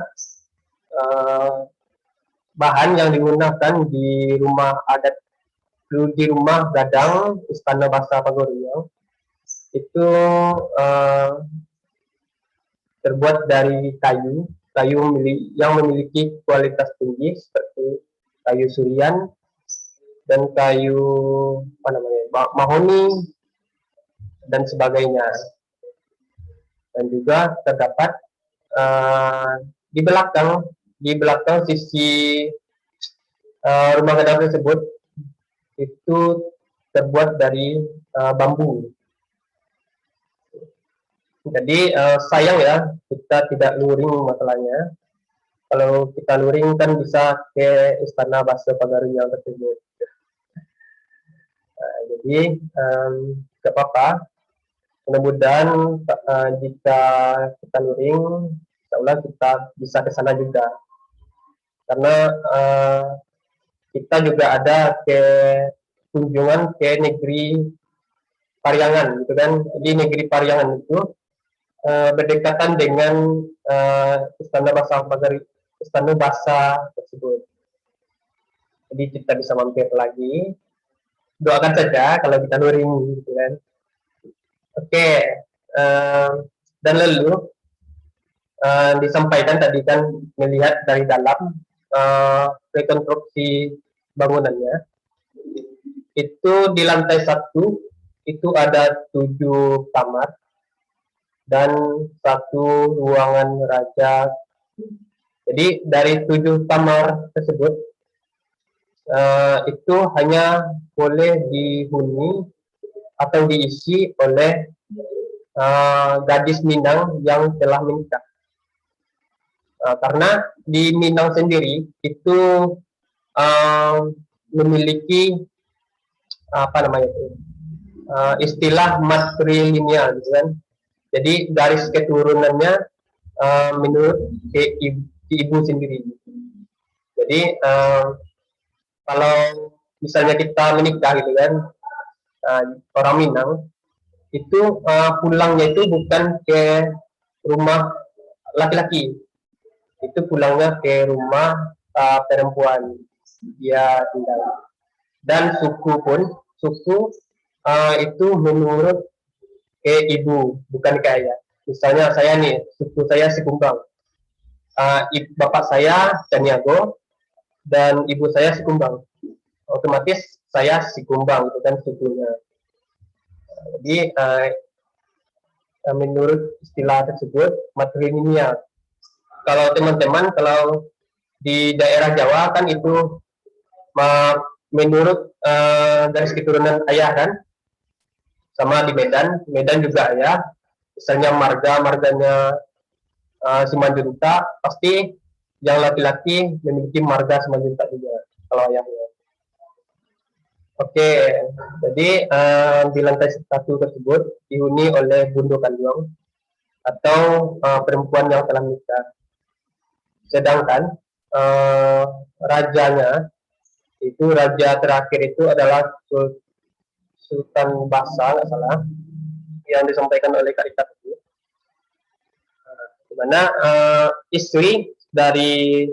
bahan yang digunakan di rumah adat, di rumah gadang Istana Basa Pagarian itu terbuat dari kayu yang memiliki kualitas tinggi seperti kayu surian dan kayu mahoni dan sebagainya. Dan juga terdapat di belakang sisi rumah gadang tersebut itu terbuat dari bambu. Jadi sayang ya kita tidak luring masalahnya. Kalau kita luring kan bisa ke Istana Bahasa Pagaruian tersebut. Jadi tidak apa-apa. Mudah-mudahan jika kita luring, insya Allah kita bisa ke sana juga. Karena kita juga ada ke kunjungan ke negeri Pariangan, gitu kan. Di negeri Pariangan itu berdekatan dengan Istana Bahasa tersebut. Jadi kita bisa mampir lagi. Doakan saja kalau kita luring, gitu kan. Oke, dan lalu disampaikan tadi kan melihat dari dalam rekonstruksi bangunannya. Itu di lantai 1 itu ada 7 kamar dan 1 ruangan raja. Jadi dari 7 kamar tersebut itu hanya boleh dihuni atau diisi oleh gadis Minang yang telah menikah. Karena di Minang sendiri itu memiliki apa namanya itu istilah matrilineal, gitu kan. Jadi garis keturunannya menurut ibu sendiri. Jadi kalau misalnya kita menikah, gitu kan, orang Minang itu pulangnya itu bukan ke rumah laki-laki, itu pulangnya ke rumah perempuan dia tinggal. Dan suku itu menurut ke ibu, bukan ke ayah. Misalnya saya nih, suku saya Sikumbang, bapak saya Caniago dan ibu saya Sikumbang, otomatis saya Sikumbang, itu kan sukunya. Jadi menurut istilah tersebut matrilineal. Kalau teman-teman kalau di daerah Jawa kan itu menurut garis keturunan ayah kan, sama di Medan juga ayah. Misalnya marganya Simanjuntak, pasti yang laki-laki memiliki marga Simanjuntak juga kalau ayahnya. Oke, jadi di lantai 1 tersebut dihuni oleh Bundo Kanduang atau perempuan yang telah menikah. Sedangkan rajanya itu, raja terakhir itu adalah Sultan Basa, nggak salah, yang disampaikan oleh Kak Ita tadi. Di mana istri dari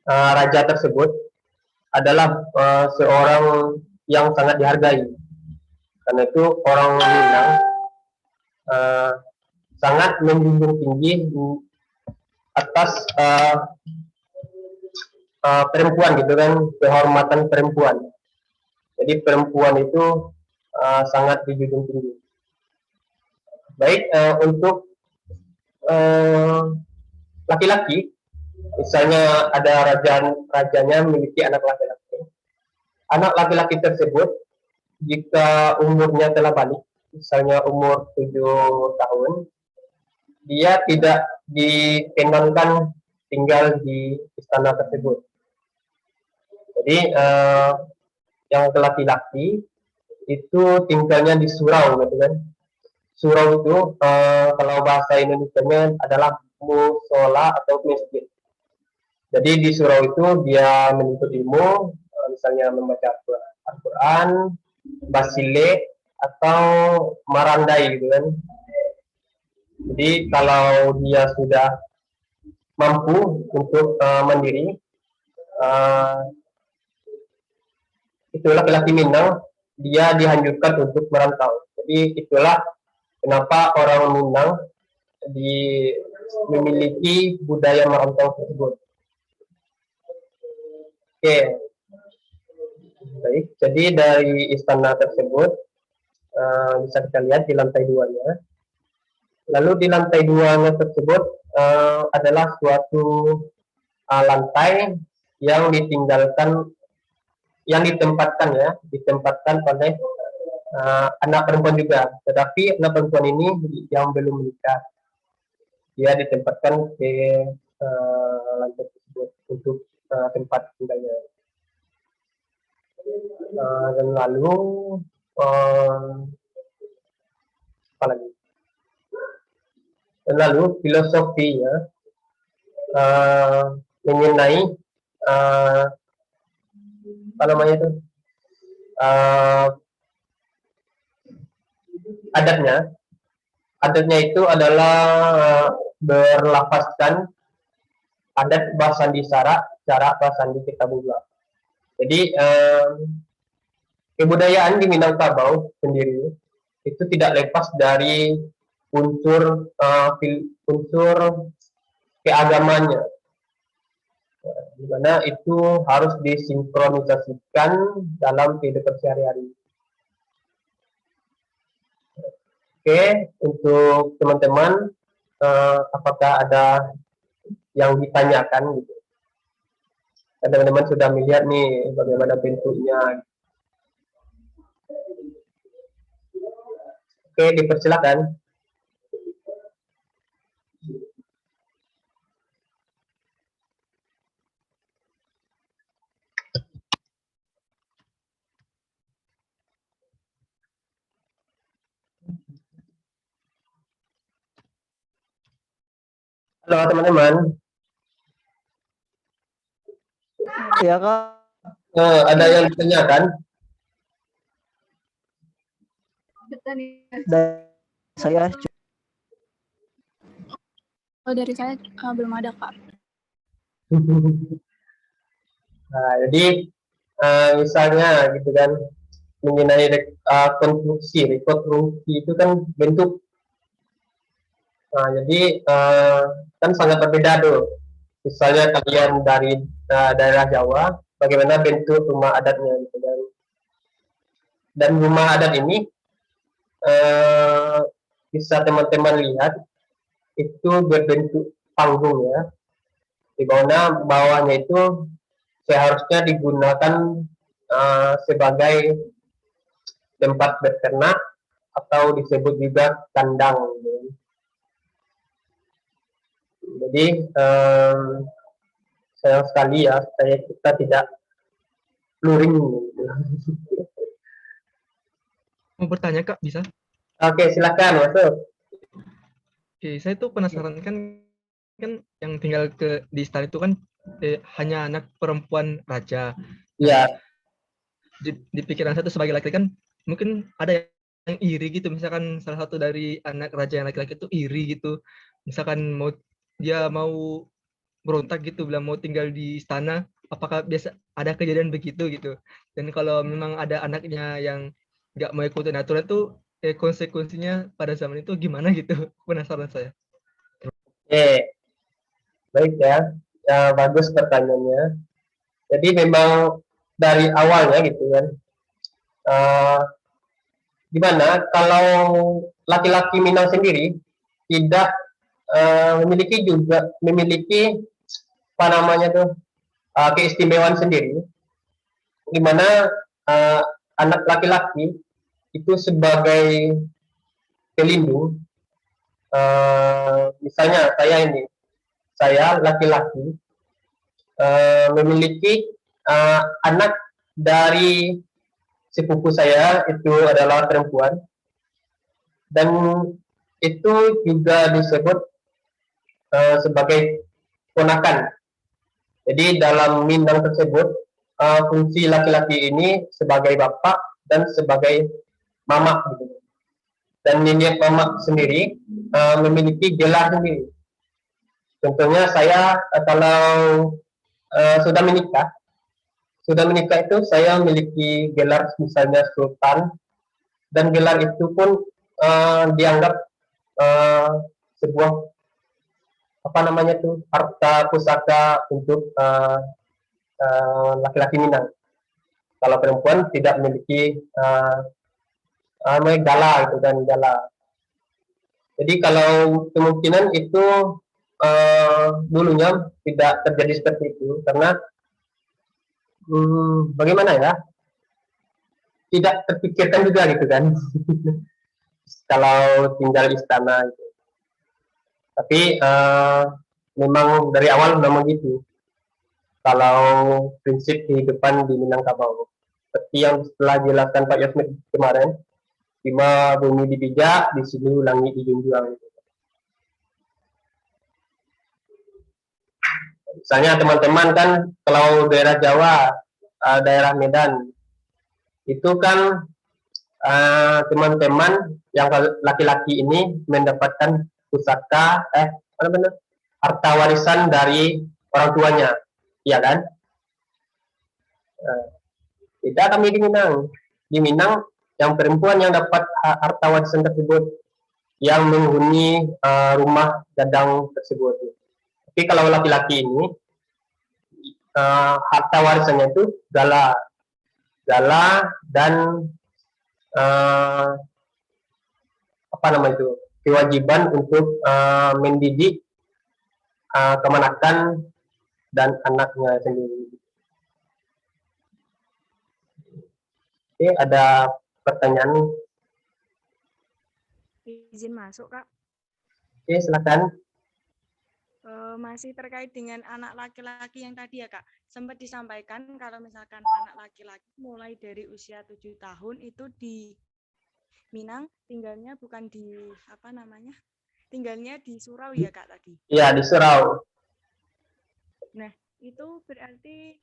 raja tersebut adalah seorang yang sangat dihargai. Karena itu orang Minang sangat menjunjung tinggi atas perempuan, gitu kan, kehormatan perempuan. Jadi perempuan itu sangat dijunjung tinggi. Baik, untuk laki-laki, misalnya ada rajanya memiliki anak laki-laki. Anak laki-laki tersebut jika umurnya telah balik, misalnya umur 7 tahun, dia tidak dikenankan tinggal di istana tersebut. Jadi yang laki-laki itu tinggalnya di surau, gitu kan. Surau itu kalau bahasa Indonesianya adalah musola atau masjid. Jadi di surau itu dia menuntut ilmu, misalnya membaca Al-Quran, basile, atau marandai, gitu kan. Jadi kalau dia sudah mampu untuk mandiri, itu laki-laki Minang, dia dianjurkan untuk merantau. Jadi itulah kenapa orang Minang memiliki budaya merantau tersebut. Oke, baik. Jadi dari istana tersebut bisa kita lihat di lantai 2-nya. Lalu di lantai 2-nya tersebut adalah suatu lantai yang ditinggalkan yang ditempatkan oleh anak perempuan juga, tetapi anak perempuan ini yang belum menikah, dia ditempatkan ke lantai tersebut untuk tempat tinggalnya. Dan lalu apa lagi? Dan lalu filosofinya mengenai apa namanya itu adatnya itu adalah berlafazkan adat Basandi Sara, cara Basandi Kitabullah. Jadi kebudayaan di Minangkabau sendiri itu tidak lepas dari unsur keagamannya, di mana itu harus disinkronisasikan dalam kehidupan sehari-hari. Oke, untuk teman-teman, apakah ada yang ditanyakan gitu? Teman-teman sudah melihat nih bagaimana bentuknya. Oke, dipersilakan. Halo teman-teman. Ya Kak. Ada yang ditanyakan? Saya dari saya belum ada Kak. Nah, jadi misalnya gitu kan, mengenai rekonstruksi itu kan bentuk. Nah, jadi kan sangat berbeda tuh. Misalnya kalian dari daerah Jawa, bagaimana bentuk rumah adatnya gitu kan. Dan rumah adat ini bisa teman-teman lihat itu berbentuk panggung ya, di mana bawahnya itu seharusnya digunakan sebagai tempat beternak atau disebut juga kandang gitu. Jadi sayang sekali ya, kita tidak luring gitu. Mau bertanya Kak, bisa? Oke, silakan masuk. Oke, saya tuh penasaran kan yang tinggal di istana itu kan hanya anak perempuan raja. Iya. Di pikiran saya tuh sebagai laki-laki kan mungkin ada yang iri gitu, misalkan salah satu dari anak raja yang laki-laki itu iri gitu, misalkan dia mau berontak gitu, bilang mau tinggal di istana, apakah biasa ada kejadian begitu gitu? Dan kalau memang ada anaknya yang nggak mau ikutin aturan tuh konsekuensinya pada zaman itu gimana gitu? Penasaran saya. Oke, baik ya, bagus pertanyaannya. Jadi memang dari awalnya gitu kan, gimana kalau laki-laki Minang sendiri tidak memiliki apa namanya tuh keistimewaan sendiri, di mana anak laki-laki itu sebagai pelindung. Misalnya saya laki-laki memiliki anak dari sepupu saya itu adalah perempuan, dan itu juga disebut sebagai ponakan. Jadi dalam Minang tersebut fungsi laki-laki ini sebagai bapak dan sebagai mama gitu. Dan nenek mama sendiri memiliki gelar sendiri. Contohnya saya kalau sudah menikah itu saya memiliki gelar misalnya sultan, dan gelar itu pun dianggap sebuah apa namanya tuh harta pusaka untuk laki-laki Minang. Kalau perempuan tidak memiliki gala itu kan, gala. Jadi kalau kemungkinan itu dulunya tidak terjadi seperti itu, karena Bagaimana ya? Tidak terpikirkan juga gitu kan. Kalau tinggal di istana gitu. Tapi memang dari awal memang gitu. Kalau prinsip kehidupan di Minangkabau. Seperti yang setelah dijelaskan Pak Yasmin kemarin, lima bumi dipijak, di sini langit dijunjung. Misalnya teman-teman kan kalau daerah Jawa, daerah Medan, itu kan teman-teman yang laki-laki ini mendapatkan pusaka, harta warisan dari orang tuanya, iya kan? Tidak kami di Minang. Di Minang, yang perempuan yang dapat harta warisan tersebut, yang menghuni rumah gadang tersebut. Tapi kalau laki-laki ini, harta warisannya itu gala dan kewajiban untuk mendidik kemenakan dan anaknya sendiri. Oke, ada pertanyaan? Izin masuk, Kak. Oke, silakan. Masih terkait dengan anak laki-laki yang tadi ya, Kak. Sempat disampaikan kalau misalkan anak laki-laki mulai dari usia 7 tahun itu di Minang tinggalnya bukan di tinggalnya di surau ya, Kak, tadi. Iya, di surau. Nah, itu berarti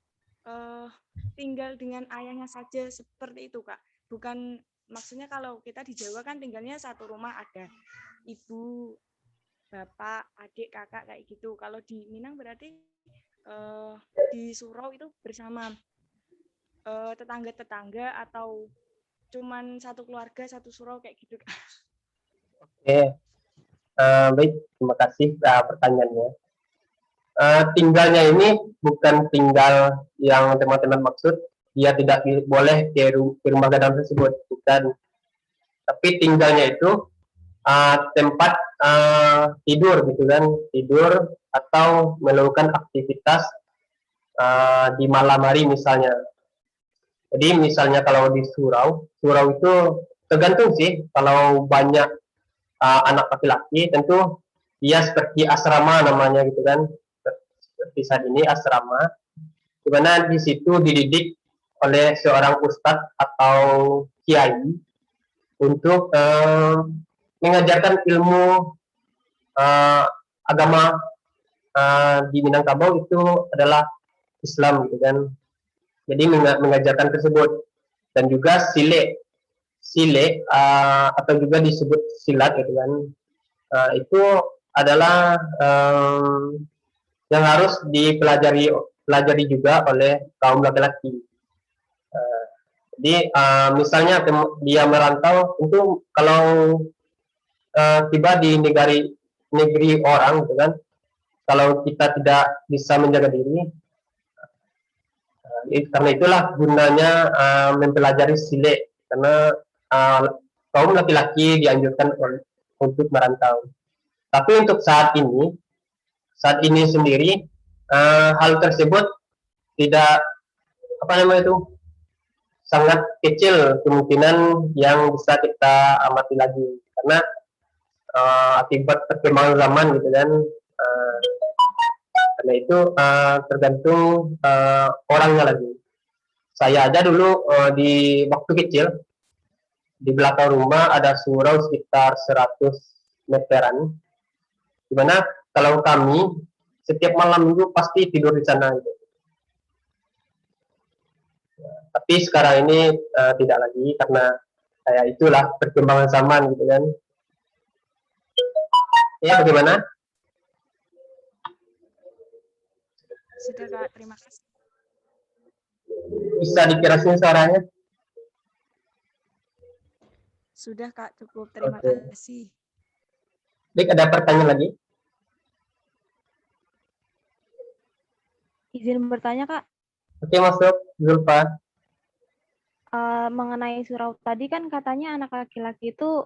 tinggal dengan ayahnya saja seperti itu, Kak. Bukan, maksudnya kalau kita di Jawa kan tinggalnya satu rumah, ada ibu, bapak, adik, kakak kayak gitu. Kalau di Minang berarti di surau itu bersama tetangga-tetangga atau cuman satu keluarga, satu surau kayak gitu, Kak. Oke, baik, terima kasih pertanyaannya. Tinggalnya ini bukan tinggal yang teman-teman maksud, dia tidak boleh ke rumah gadang tersebut, bukan. Tapi tinggalnya itu tempat tidur gitu kan, tidur atau melakukan aktivitas di malam hari misalnya. Jadi misalnya kalau di surau itu tergantung sih, kalau banyak anak laki-laki tentu dia seperti asrama namanya gitu kan, seperti saat ini asrama, di mana di situ dididik oleh seorang ustadz atau kiai untuk mengajarkan ilmu agama di Minangkabau itu adalah Islam gitu kan. Jadi mengajarkan tersebut, dan juga sile atau juga disebut silat gitu kan. Itu adalah yang harus dipelajari juga oleh kaum laki-laki. Jadi misalnya dia merantau, itu kalau tiba di negeri orang gitu kan, kalau kita tidak bisa menjaga diri, karena itulah gunanya mempelajari sile, karena kaum laki-laki dianjurkan untuk merantau. Tapi untuk saat ini sendiri, hal tersebut tidak sangat kecil kemungkinan yang bisa kita amati lagi, karena akibat perkembangan zaman gitu kan. Karena itu tergantung orangnya lagi. Saya aja dulu di waktu kecil, di belakang rumah ada surau sekitar 100 meteran, dimana kalau kami setiap malam minggu pasti tidur di sana gitu. Tapi sekarang ini tidak lagi, karena itulah perkembangan zaman gitu kan. Ya, bagaimana? Sudah, Kak, terima kasih. Bisa dikerasin suaranya? Sudah, Kak, cukup. Terima Oke. kasih. Baik, ada pertanyaan lagi? Izin bertanya, Kak. Oke, masuk, Zulfa. Mengenai surau tadi kan katanya anak laki-laki itu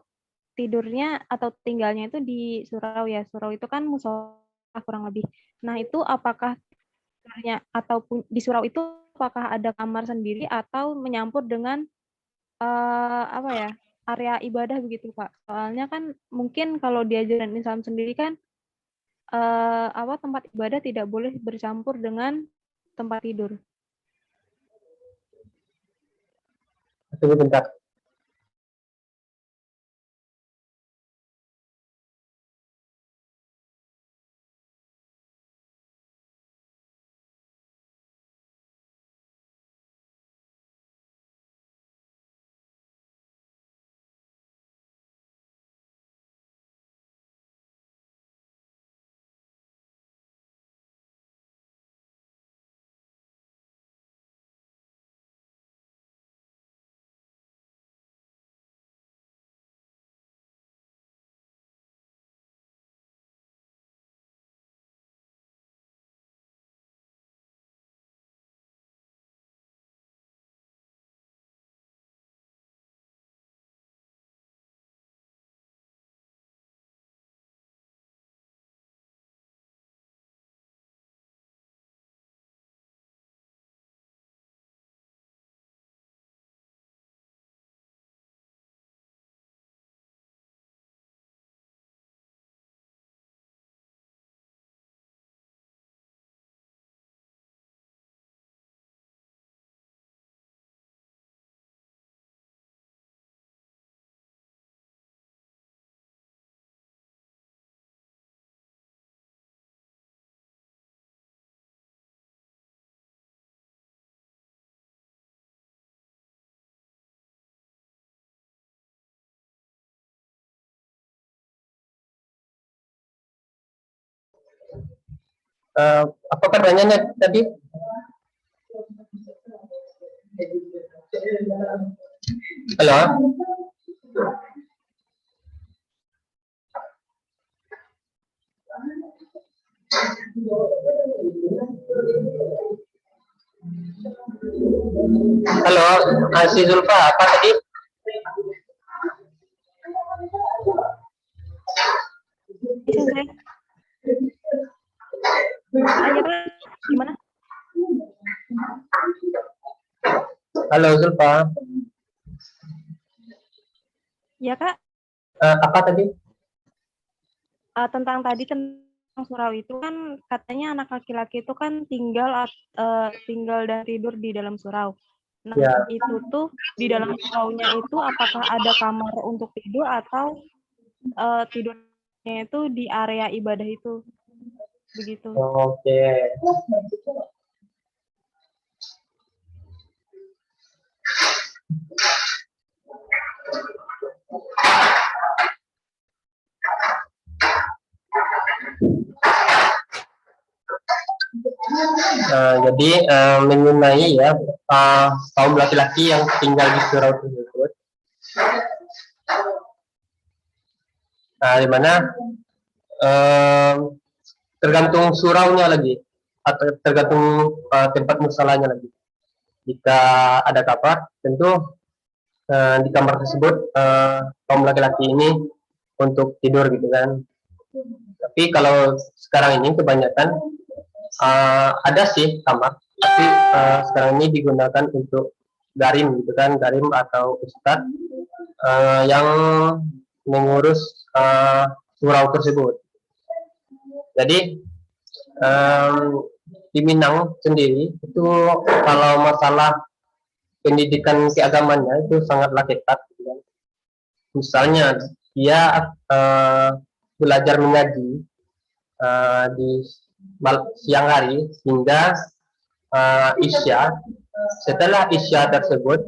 tidurnya atau tinggalnya itu di surau ya. Surau itu kan musola kurang lebih. Nah, itu apakah tidurnya ataupun di surau itu apakah ada kamar sendiri atau menyampur dengan apa ya, area ibadah begitu, Kak? Soalnya kan mungkin kalau di ajaran Islam sendiri kan apa, tempat ibadah tidak boleh bercampur dengan tempat tidur. Tunggu bentar. Apa pertanyaannya tadi? Halo? Halo, si Zulfa, apa tadi? Gimana? Halo Zulfa. Ya, Kak. Apa tadi? Tentang tadi tentang surau itu kan katanya anak laki-laki itu kan tinggal dan tidur di dalam surau. Nah, Ya. itu tuh di dalam suraunya itu apakah ada kamar untuk tidur atau tidurnya itu di area ibadah itu? Begitu. Oke. Jadi mengenai ya kaum laki-laki yang tinggal di surau tersebut, di mana tergantung suraunya lagi atau tergantung tempat musalanya lagi. Jika ada kamar, tentu di kamar tersebut kaum laki-laki ini untuk tidur gitu kan. Tapi kalau sekarang ini kebanyakan ada sih kamar, tapi sekarang ini digunakan untuk garim gitu kan, garim atau ustadz yang mengurus surau tersebut. Jadi di Minang sendiri itu kalau masalah pendidikan keagamannya itu sangatlah ketat gitu kan. Misalnya dia belajar mengaji di siang hari hingga isya. Setelah isya tersebut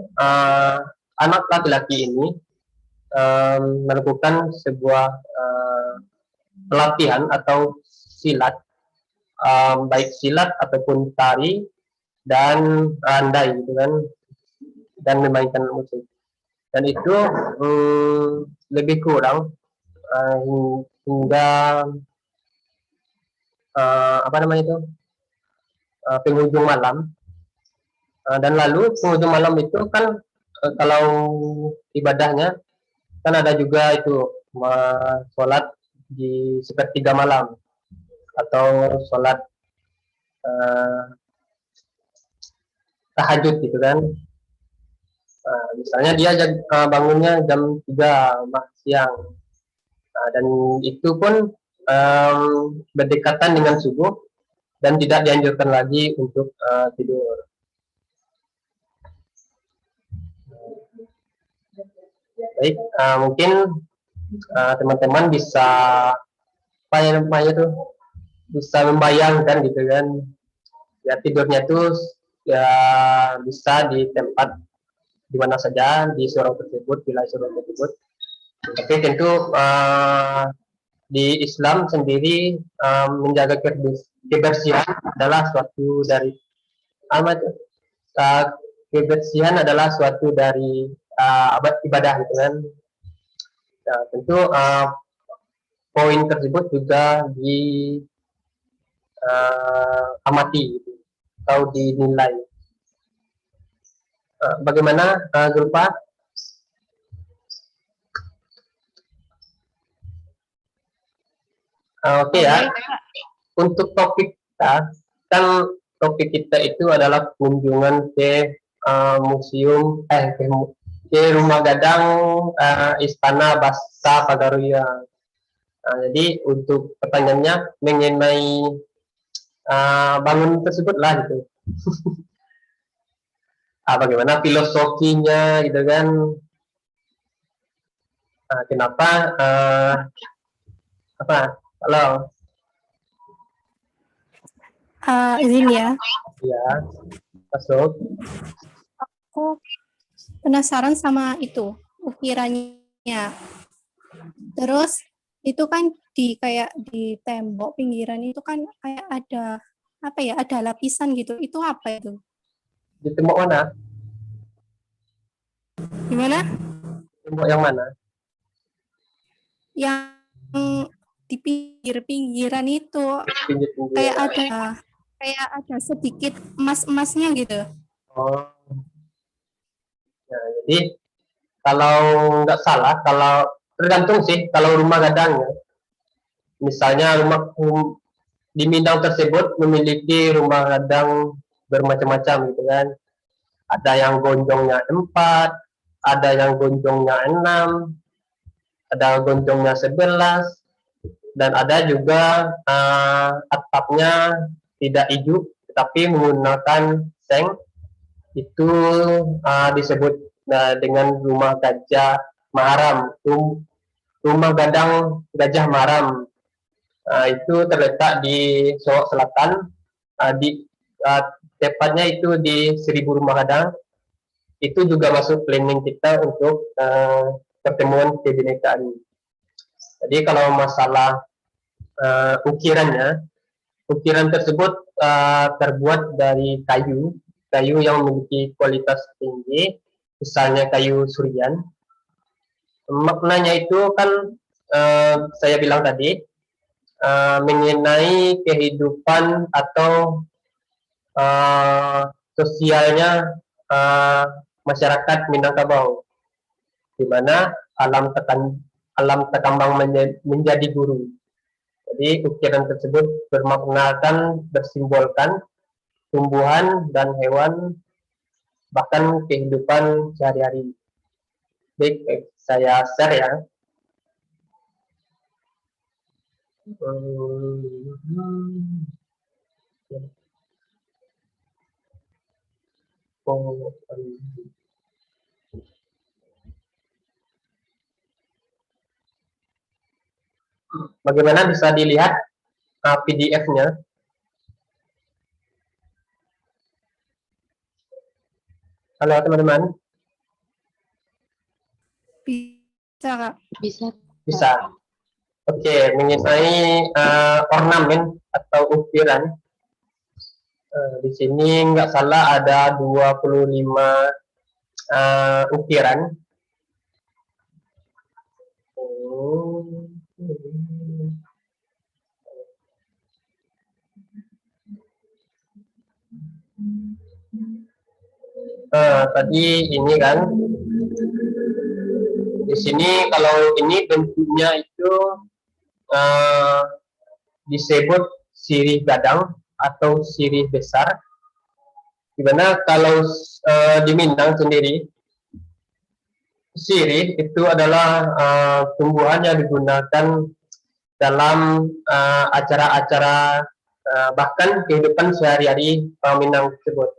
anak laki-laki ini melakukan sebuah pelatihan atau silat, baik silat ataupun tari dan andai gitu kan, dan memainkan musik. Dan itu lebih kurang hingga apa namanya itu penghujung malam. Dan lalu penghujung malam itu kan kalau ibadahnya kan ada juga itu sholat di sepertiga malam atau sholat tahajud gitu kan. Misalnya dia bangunnya jam 3 siang. Dan itu pun berdekatan dengan subuh dan tidak dianjurkan lagi untuk tidur. Baik, mungkin teman-teman bisa apa ya namanya tuh, bisa membayangkan gitu kan, ya tidurnya tuh ya bisa di tempat di mana saja di surau tersebut, wilayah surau tersebut. Tapi tentu di Islam sendiri menjaga kebersihan adalah suatu dari kebersihan adalah suatu dari ibadah gitu kan. Nah, tentu poin tersebut juga amati gitu, atau dinilai. Bagaimana Zulfa? Oke ya. Untuk topik kita, kan topik kita itu adalah kunjungan ke museum ke Rumah Gadang Istana Basa Pagaruya. Jadi untuk pertanyaannya mengenai bangunan tersebut lah gitu. Bagaimana filosofinya gitu kan? Kenapa? Halo. Izin ya. Ya, masuk. Aku penasaran sama itu ukirannya. Terus itu kan kayak di tembok pinggiran itu kan kayak ada ada lapisan gitu. Itu apa itu? Di tembok mana? Gimana? Tembok yang mana? Yang di pinggiran itu kayak ada sedikit emas-emasnya gitu. Oh. Nah, jadi kalau nggak salah, kalau tergantung sih, kalau rumah gadang ya. Misalnya di Minang tersebut memiliki rumah gadang bermacam-macam gitu kan. Ada yang gonjongnya 4, ada yang gonjongnya 6, ada gonjongnya 11, dan ada juga atapnya tidak ijuk tetapi menggunakan seng. Itu disebut dengan rumah gajah maharam, rumah gadang gajah maharam. Itu terletak di Solok Selatan, tepatnya itu di 1000 Rumah Gadang. Itu juga masuk planning kita untuk pertemuan kebinekaan. Jadi kalau masalah ukiran tersebut terbuat dari kayu yang memiliki kualitas tinggi, misalnya kayu surian. Maknanya itu kan saya bilang tadi mengenai kehidupan atau sosialnya masyarakat Minangkabau, di mana alam terkambang menjadi guru. Jadi ukiran tersebut bermaknakan, bersimbolkan tumbuhan dan hewan, bahkan kehidupan sehari-hari. Baik, saya share ya. Bagaimana bisa dilihat PDF-nya? Halo teman-teman. Bisa Kak. Bisa. Oke, mengenai ornamen atau ukiran. Di sini nggak salah ada 25 ukiran. Tadi ini kan, di sini kalau ini bentuknya itu disebut sirih gadang atau sirih besar. Dimana kalau di Minang sendiri, sirih itu adalah tumbuhan yang digunakan dalam acara-acara bahkan kehidupan sehari-hari orang Minang tersebut.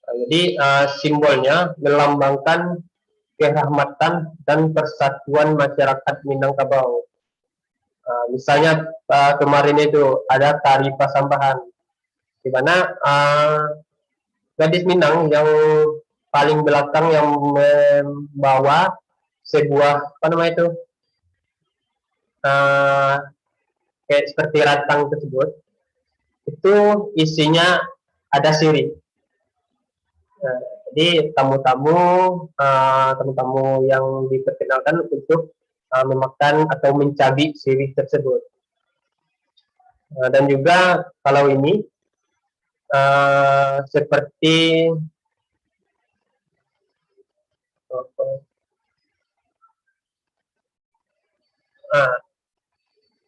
Jadi simbolnya melambangkan kerahmatan dan persatuan masyarakat Minangkabau. Misalnya kemarin itu ada tari Pasambahan, di mana gadis Minang yang paling belakang yang membawa sebuah apa namanya kayak seperti ratang tersebut, itu isinya ada sirih. Jadi tamu-tamu yang diperkenalkan untuk memakan atau mencabik sirih tersebut. Dan juga kalau ini seperti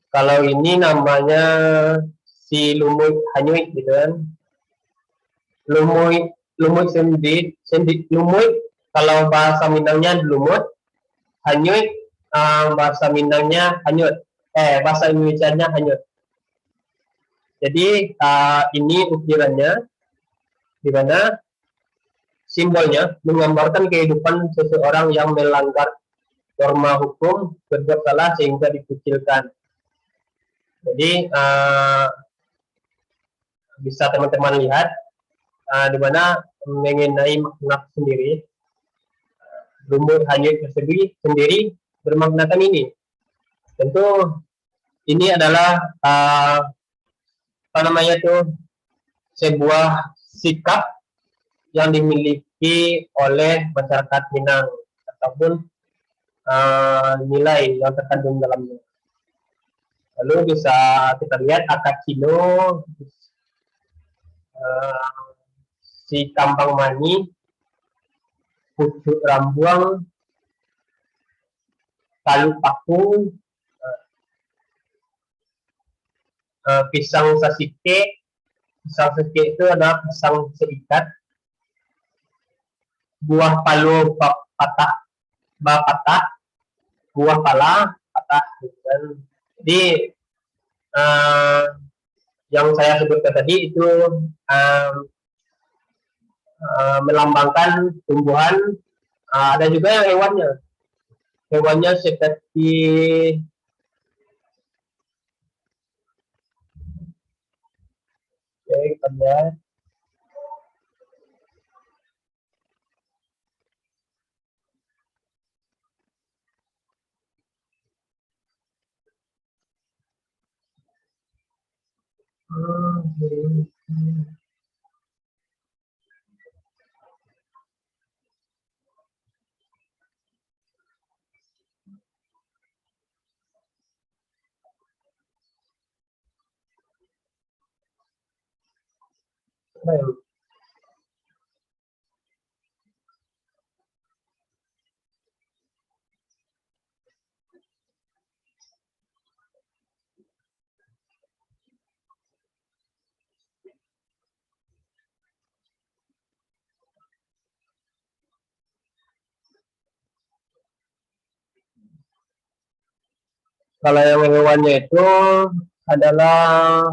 kalau ini namanya si lumut hanyuit gitu kan. Lumut sendiri lumut kalau bahasa Minangnya lumut, hanyut bahasa Minangnya hanyut, bahasa Indonesianya hanyut. Jadi ini ukirannya, di mana simbolnya menggambarkan kehidupan seseorang yang melanggar norma hukum, berbuat salah sehingga dikucilkan. Jadi bisa teman-teman lihat di mana mengenai makna sendiri, lumut hanyut tersebut sendiri bermaknakan ini. Tentu ini adalah sebuah sikap yang dimiliki oleh masyarakat Minang ataupun nilai yang terkandung dalamnya. Lalu bisa kita lihat akad kilo, si kambang mani, pucuk rambuang, kayu paku, pisang sasike. Pisang sasike itu adalah pisang seikat, buah palu patah, buah pala patah. Dan jadi yang saya sebutkan tadi itu melambangkan tumbuhan. Ada juga yang hewannya seperti kita lihat kalau yang hewannya itu adalah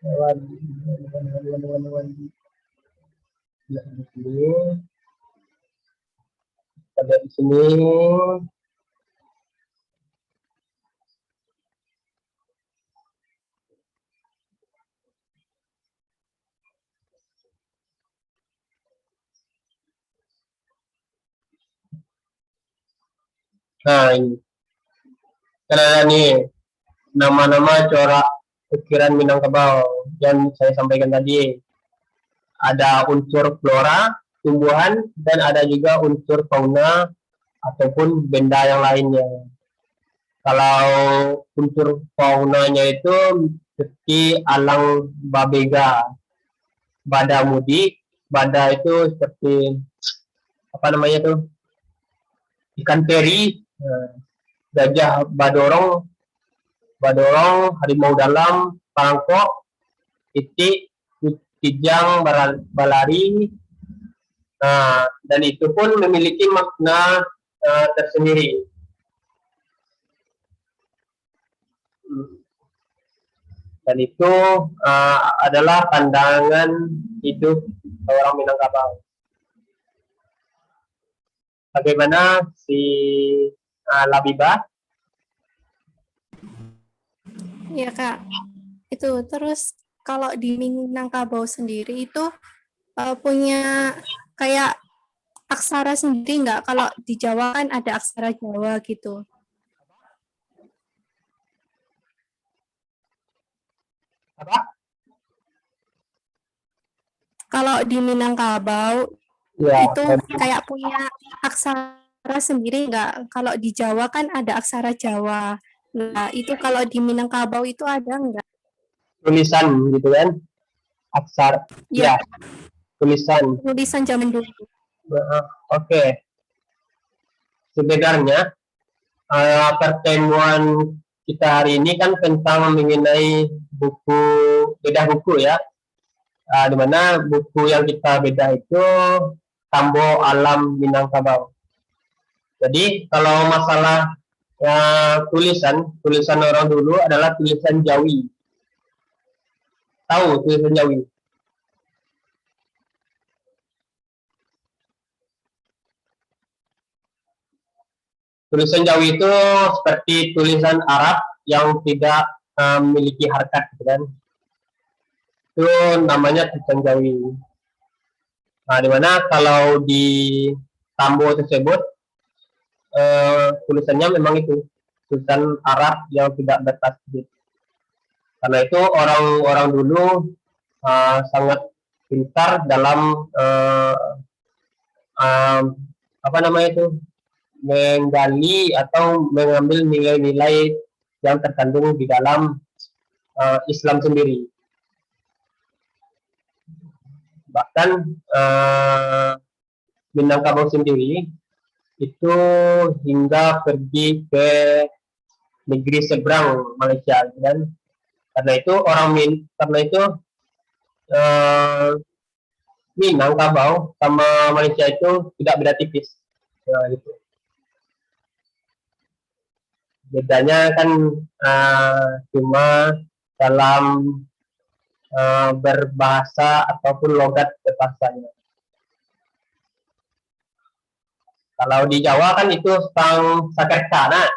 hewan ada di sini. Nah, ini kan ada nih nama-nama corak ukiran Minangkabau yang saya sampaikan tadi. Ada unsur flora, tumbuhan, dan ada juga unsur fauna ataupun benda yang lainnya. Kalau unsur faunanya itu seperti alang babega, badamudi. Bada itu seperti apa namanya tuh, ikan teri, gajah badorong, Badorong, Harimau Dalam, Pangkok, Itik, Kijang, Balari. Nah, dan itu pun memiliki makna tersendiri. Dan itu adalah pandangan hidup orang Minangkabau. Bagaimana si Labibah? Ya Kak, itu terus kalau di Minangkabau sendiri itu punya kayak aksara sendiri nggak? Kalau di Jawa kan ada aksara Jawa gitu. Apa? Kalau di Minangkabau Ya, itu kayak punya aksara sendiri nggak? Kalau di Jawa kan ada aksara Jawa. Nah, itu kalau di Minangkabau itu ada nggak? tulisan gitu kan? Aksara. Ya, Tulisan. tulisan zaman dulu. Oke. Sebenarnya pertemuan kita hari ini kan tentang mengenai buku, beda buku ya. Di mana buku yang kita beda itu Tambo Alam Minangkabau. Jadi kalau masalah tulisan orang dulu adalah tulisan Jawi. Tahu tulisan Jawi? Tulisan Jawi itu seperti tulisan Arab yang tidak memiliki harakat, gitu kan? Itu namanya tulisan Jawi. Nah, dimana kalau di Tambo tersebut tulisannya memang itu tulisan Arab yang tidak bertasjid. Karena itu orang-orang dulu sangat pintar dalam apa namanya itu, menggali atau mengambil nilai-nilai yang terkandung di dalam Islam sendiri. Bahkan Minangkabau sendiri itu hingga pergi ke negeri seberang Malaysia, dan karena itu Minangkabau sama Malaysia itu tidak beda tipis. Nah, gitu. Bedanya kan cuma dalam berbahasa ataupun logat bahasanya. Kalau di Jawa kan itu sang sakerta.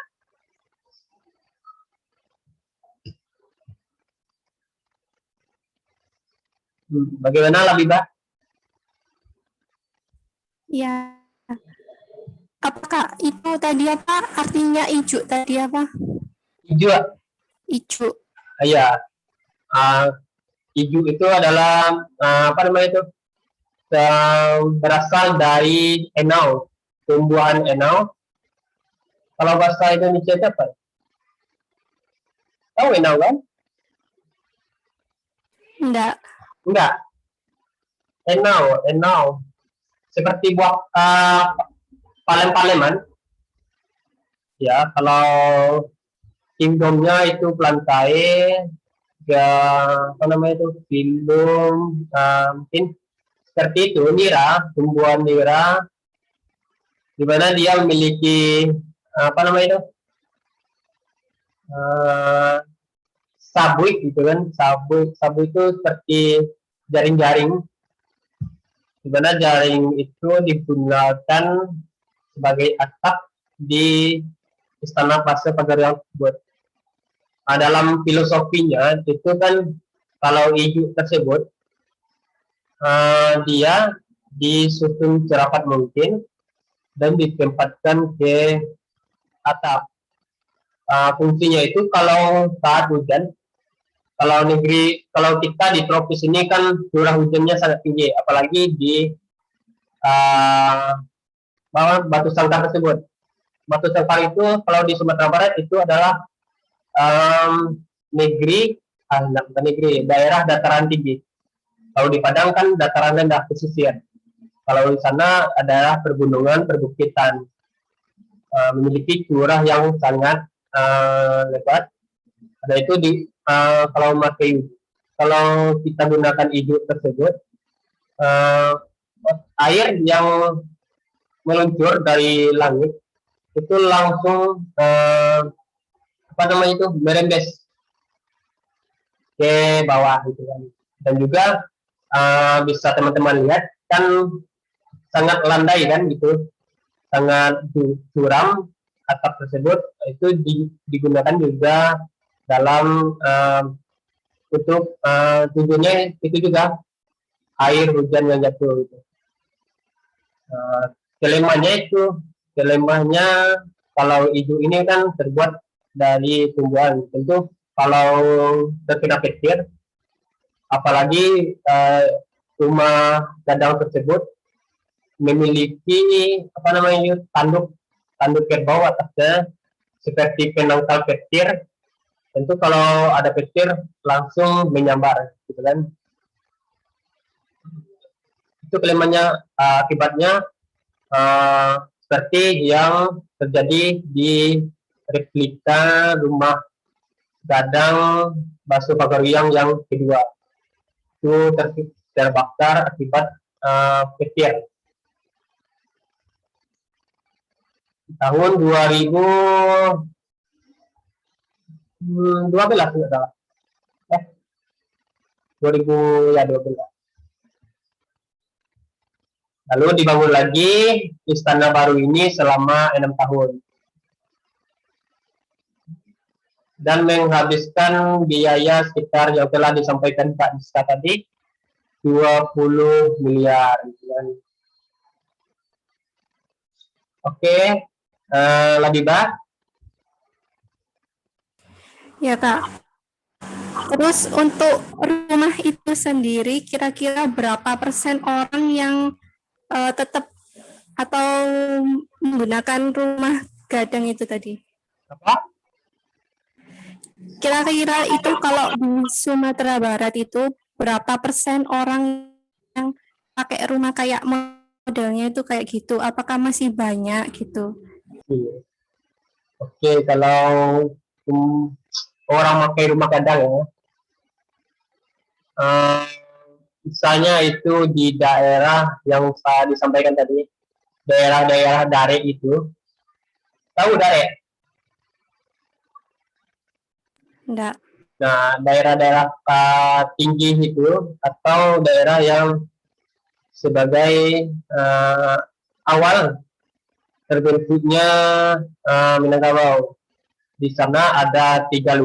Bagaimana Labibah? Ya. Apakah itu tadi apa? Artinya ijuk tadi apa? Ijuk. Ijuk. Iya. Ijuk itu adalah apa namanya itu? Berasal dari enau, tumbuhan enau. Kalau bahasa Indonesia itu apa? Tahu enau kan? Enggak. Enau. Seperti buah palem-paleman. Ya, kalau kingdomnya itu plantae, ya, apa namanya itu, pilum, mungkin seperti itu, nira, tumbuhan nira, di mana dia memiliki apa namanya itu, sabuk gitu kan, sabuk itu seperti jaring-jaring, di mana jaring itu digunakan sebagai atap di Istana Plaza Pagarian tersebut. Dalam filosofinya itu kan kalau ijuk tersebut dia disusun serapat mungkin dan ditempatkan ke atap. Fungsinya itu kalau saat hujan, kalau kita di tropis ini kan curah hujannya sangat tinggi, apalagi di bawah Batu Sangkar tersebut. Batu Sangkar itu kalau di Sumatera Barat itu adalah daerah dataran tinggi. Kalau di Padang kan dataran rendah pesisir. Kalau di sana adalah pergunungan, perbukitan, memiliki curah yang sangat lebat Ada itu kalau pakai, kalau kita gunakan ijuk tersebut, air yang meluncur dari langit itu langsung apa namanya itu merembes ke bawah gitu kan. Dan juga bisa teman-teman lihat kan sangat landai kan gitu, sangat curam atap tersebut. Itu digunakan juga dalam untuk tujuannya itu juga air hujan yang jatuh gitu. Kelemahnya kalau ijuk ini kan terbuat dari tumbuhan. Tentu kalau terkena petir, apalagi rumah gadang tersebut memiliki apa namanya tanduk kerbau atasnya seperti penangkal petir. Tentu kalau ada petir langsung menyambar gitu kan. Itu kelemahnya, akibatnya seperti yang terjadi di replika rumah gadang Baso Pagaruyang yang kedua. Itu terbakar akibat petir. Tahun 2012 tidak salah. 2012. Lalu dibangun lagi istana baru ini selama 6 tahun. Dan menghabiskan biaya sekitar yang telah disampaikan Pak Diska tadi, 20 miliar. Oke, Labibah. Ya Kak. Terus untuk rumah itu sendiri kira-kira berapa persen orang yang tetap atau menggunakan rumah gadang itu tadi? Apa? Kira-kira itu kalau di Sumatera Barat itu berapa persen orang yang pakai rumah kayak modelnya itu kayak gitu? Apakah masih banyak gitu? Oke, kalau orang pakai rumah gadang ya, misalnya itu di daerah yang saya disampaikan tadi, daerah-daerah Dare itu, tahu Dare? Enggak. Nah, daerah-daerah tinggi itu atau daerah yang sebagai awal terbentuknya Minangkabau. Di sana ada 3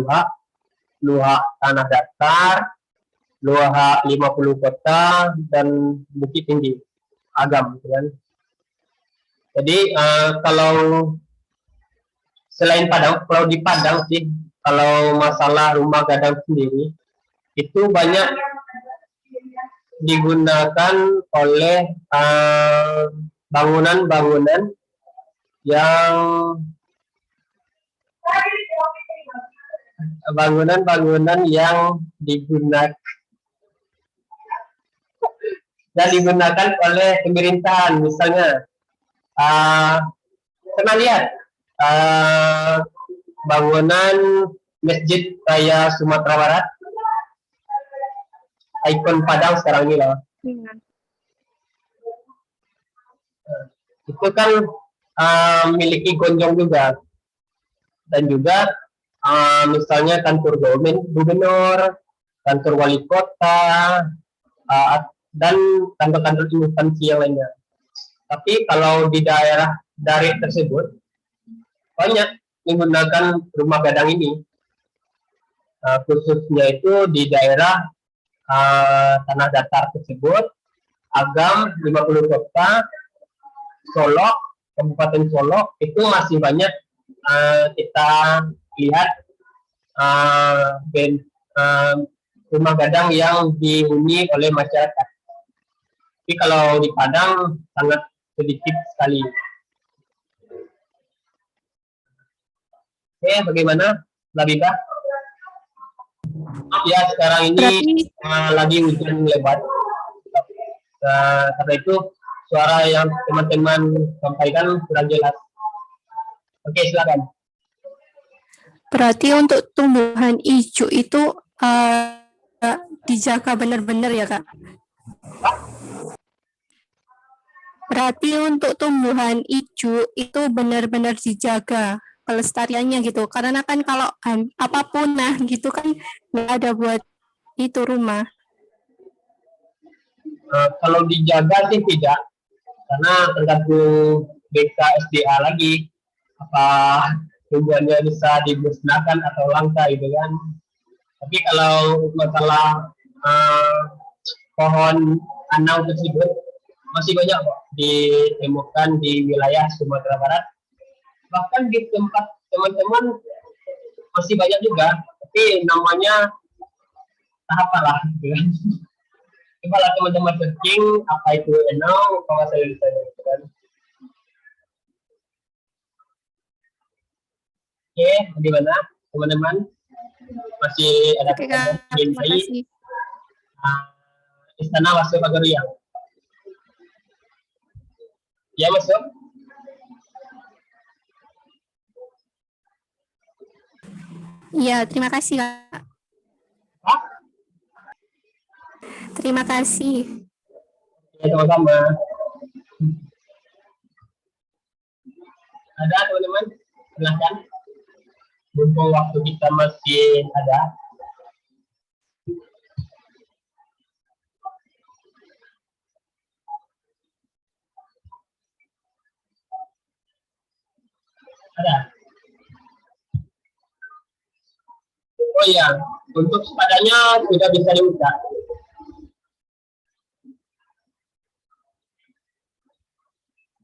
luha tanah datar, luha 50 kota, dan Bukit Tinggi, Agam, kan? Jadi kalau selain Padang, kalau di Padang sih, kalau masalah rumah gadang sendiri itu banyak digunakan oleh bangunan-bangunan yang digunakan oleh pemerintahan. Misalnya pernah lihat bangunan Masjid Raya Sumatera Barat, ikon Padang sekarang ini lah. Itu kan memiliki gonjong juga, dan juga misalnya kantor gubernur, kantor wali kota, dan kantor-kantor instansi yang lainnya. Tapi kalau di daerah Dare tersebut banyak menggunakan rumah gadang ini, khususnya itu di daerah tanah datar tersebut, Agam 50 kota, Solok, Kabupaten Solok, itu masih banyak kita lihat rumah gadang yang dihuni oleh masyarakat. Tapi kalau di Padang sangat sedikit sekali. Oke, bagaimana, Labibah? Ya, sekarang ini lagi hujan lebat. Karena itu suara yang teman-teman sampaikan kurang jelas. Oke, silakan. Berarti untuk tumbuhan hijau itu dijaga benar-benar ya, Kak? Berarti untuk tumbuhan hijau itu benar-benar dijaga pelestariannya gitu. Karena kan kalau apapun nah gitu kan nggak ada buat itu rumah. Kalau dijaga sih tidak, karena tergantung BKSDA lagi apa tumbuhannya bisa dimusnahkan atau langka gitu kan. Tapi kalau masalah pohon anau tersebut masih banyak kok ditemukan di wilayah Sumatera Barat, bahkan di tempat teman-teman masih banyak juga, tapi namanya apalah gitu kan. Coba lah teman-teman searching apa itu enau, kalau saya bisa gitu kan. Oke, bagaimana teman-teman? Masih ada pertanyaan ingin bayi? Istana Wasto Pagariang. Ya, masuk. Iya, terima kasih, Kak. Terima kasih. Ya, sama-sama. Ada teman-teman? Silahkan. Mumpung waktu kita masih ada. Ada. Oh iya, untuk sepadanya sudah bisa dibuka.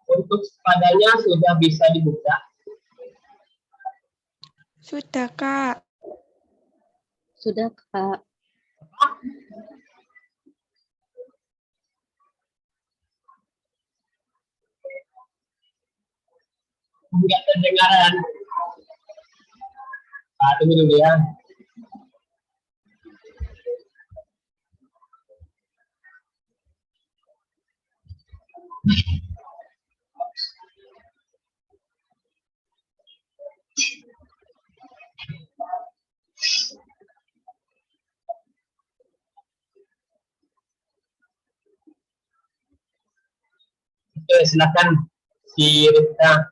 Untuk sepadanya sudah bisa dibuka. Sudah, Kak. Sudah, Kak. Enggak terdengaran. Tunggu dulu ya. Oke, silakan si Rita.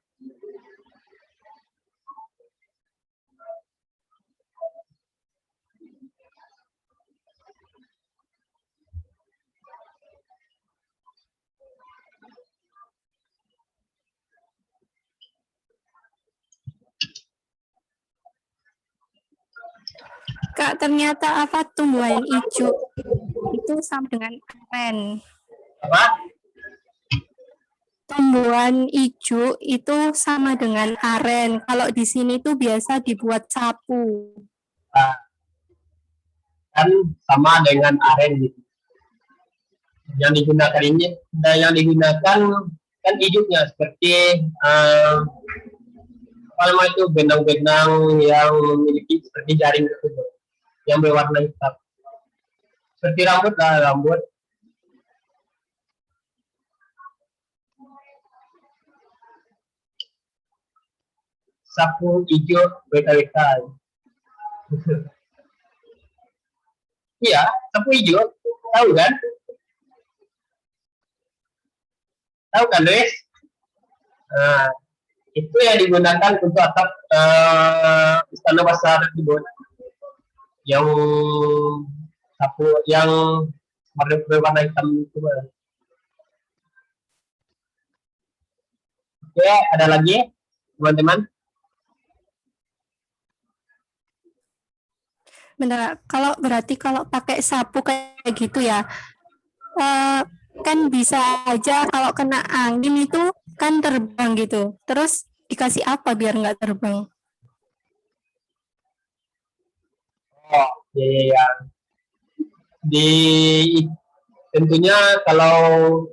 Kak, ternyata apa tumbuhan hijau itu sama dengan aren. Apa? Tumbuhan hijau itu sama dengan aren. Kalau di sini tuh biasa dibuat sapu. Nah, kan sama dengan aren gitu. Yang digunakan ini, dan yang digunakan kan hijaunya seperti apa namanya itu benang-benang yang memiliki seperti jaring tersebut yang berwarna hitam. Seperti rambut lah, rambut. Sapu hijau WKWK. Iya, sapu hijau. Tahu kan? Tahu kan, Luis? Nah, itu yang digunakan untuk atap istana besar tersebut. Yang sapu yang berwarna hitam itu. Oke, ada lagi teman-teman? Benar, kalau berarti kalau pakai sapu kayak gitu ya, kan bisa aja kalau kena angin itu kan terbang gitu. Terus dikasih apa biar nggak terbang? Oh, ya. Tentunya kalau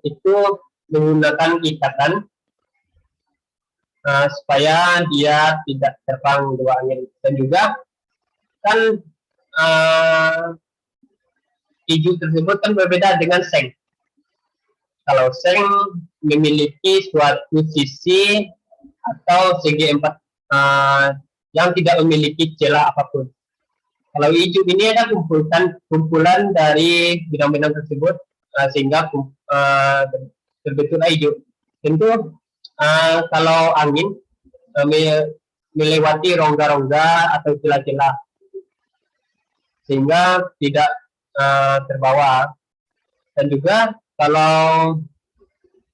itu menggunakan ikatan supaya dia tidak terbang di bawah angin. Dan juga kan hijau tersebut kan berbeda dengan seng. Kalau seng memiliki suatu sisi atau segi empat yang tidak memiliki celah apapun. Kalau ijuk ini ada kumpulan dari benang-benang tersebut sehingga terbentuklah ijuk. Tentu kalau angin melewati rongga-rongga atau celah-celah sehingga tidak terbawa. Dan juga kalau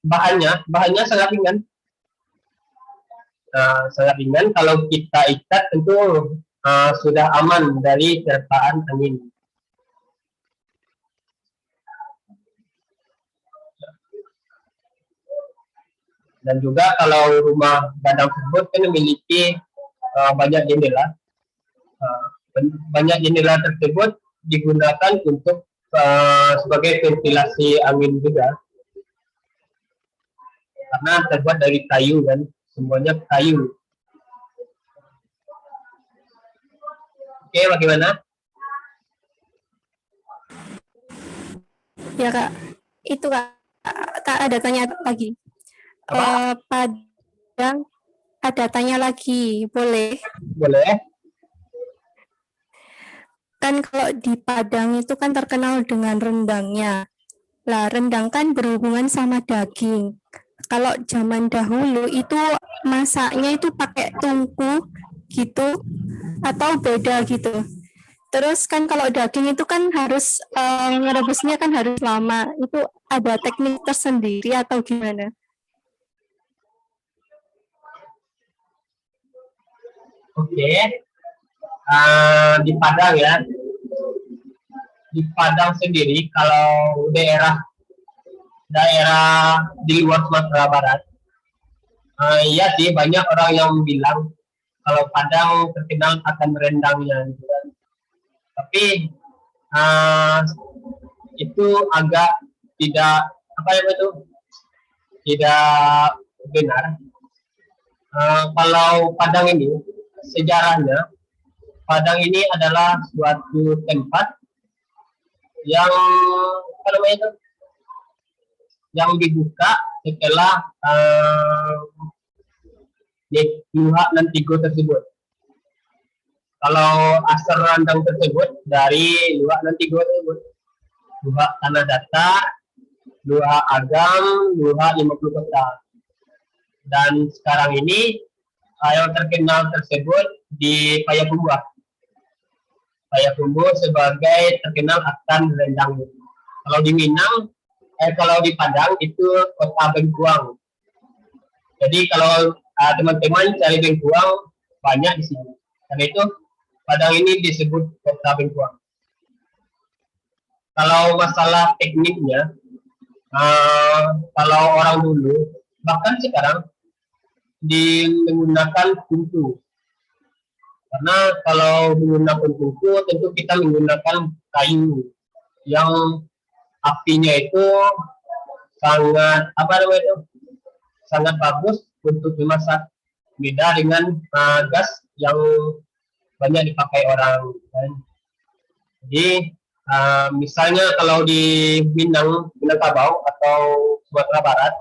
bahannya sangat ringan. Sangat ringan, kalau kita ikat tentu sudah aman dari terpaan angin. Dan juga kalau rumah badang tersebut kan memiliki banyak jendela. Banyak jendela tersebut digunakan untuk sebagai ventilasi angin juga. Karena terbuat dari kayu dan semuanya kayu. Oke, bagaimana? Ya Kak, itu Kak ada tanya lagi. Padang ada tanya lagi, boleh? Boleh. Kan kalau di Padang itu kan terkenal dengan rendangnya. Lah, rendang kan berhubungan sama daging. Kalau zaman dahulu itu masaknya itu pakai tungku gitu atau beda gitu. Terus kan kalau daging itu kan harus ngerebusnya kan harus lama. Itu ada teknik tersendiri atau gimana? Oke. Di Padang ya. Di Padang sendiri kalau daerah di luar Sumatera Barat, iya sih banyak orang yang bilang kalau Padang terkenal akan rendangnya gitu kan. Tapi itu agak tidak tidak benar. Kalau Padang ini sejarahnya, Padang ini adalah suatu tempat yang yang dibuka setelah Luhak dan Tigo tersebut. Kalau asal rendang tersebut dari Luhak dan Tigo tersebut, Luhak Tanah Datar, Luhak Agam, Luhak 50 Kota. Dan sekarang ini yang terkenal tersebut di Payakumbuh. Payakumbuh sebagai terkenal akan rendang. Kalau di Minang, kalau di Padang itu Kota Bengkuang. Jadi kalau teman-teman cari Bengkuang banyak di sini. Karena itu Padang ini disebut Kota Bengkuang. Kalau masalah tekniknya, kalau orang dulu bahkan sekarang menggunakan tungku. Karena kalau menggunakan tungku tentu kita menggunakan kayu yang apinya itu sangat bagus untuk dimasak, beda dengan gas yang banyak dipakai orang. Jadi misalnya kalau di Minangkabau atau Sumatera Barat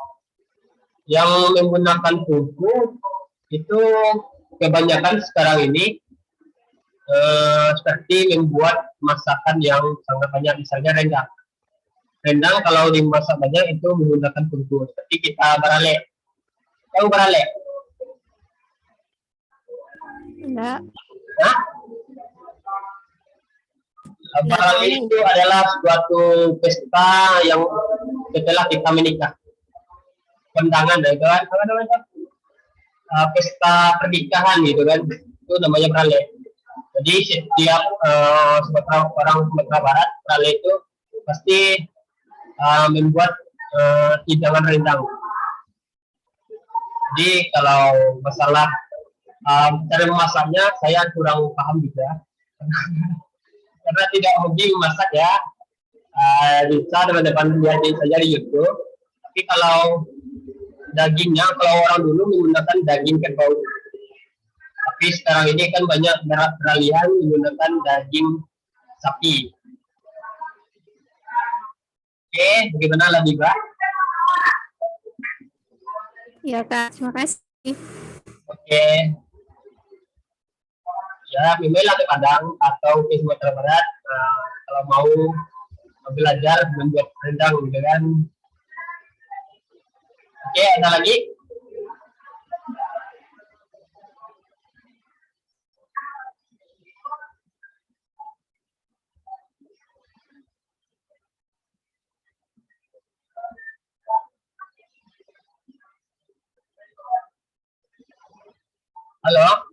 yang menggunakan tungku itu kebanyakan sekarang ini seperti membuat masakan yang sangat banyak, misalnya rendang. Rendang kalau dimasak banyak itu menggunakan tungku. Seperti kita barale. Tahu barale? Enggak. Hah? Barale itu adalah suatu pesta yang setelah kita menikah. Kondangan, itu kan? Apa namanya? Pesta pernikahan gitu kan? Itu namanya barale. Jadi setiap orang Sumatera Barat, barale itu pasti membuat hidangan rendang. Jadi kalau masalah cara memasaknya saya kurang paham juga. Karena tidak hobi memasak ya. Bisa teman-teman lihat saja di YouTube. Tapi kalau dagingnya, kalau orang dulu menggunakan daging kerbau. Tapi sekarang ini kan banyak beralihan menggunakan daging sapi. Oke, bagaimana Labiba? Ya Kak, terima kasih. Oke. ya email ke Padang atau ke Sumatera Barat kalau mau belajar membuat rendang gitu kan. Oke, ada lagi? Halo?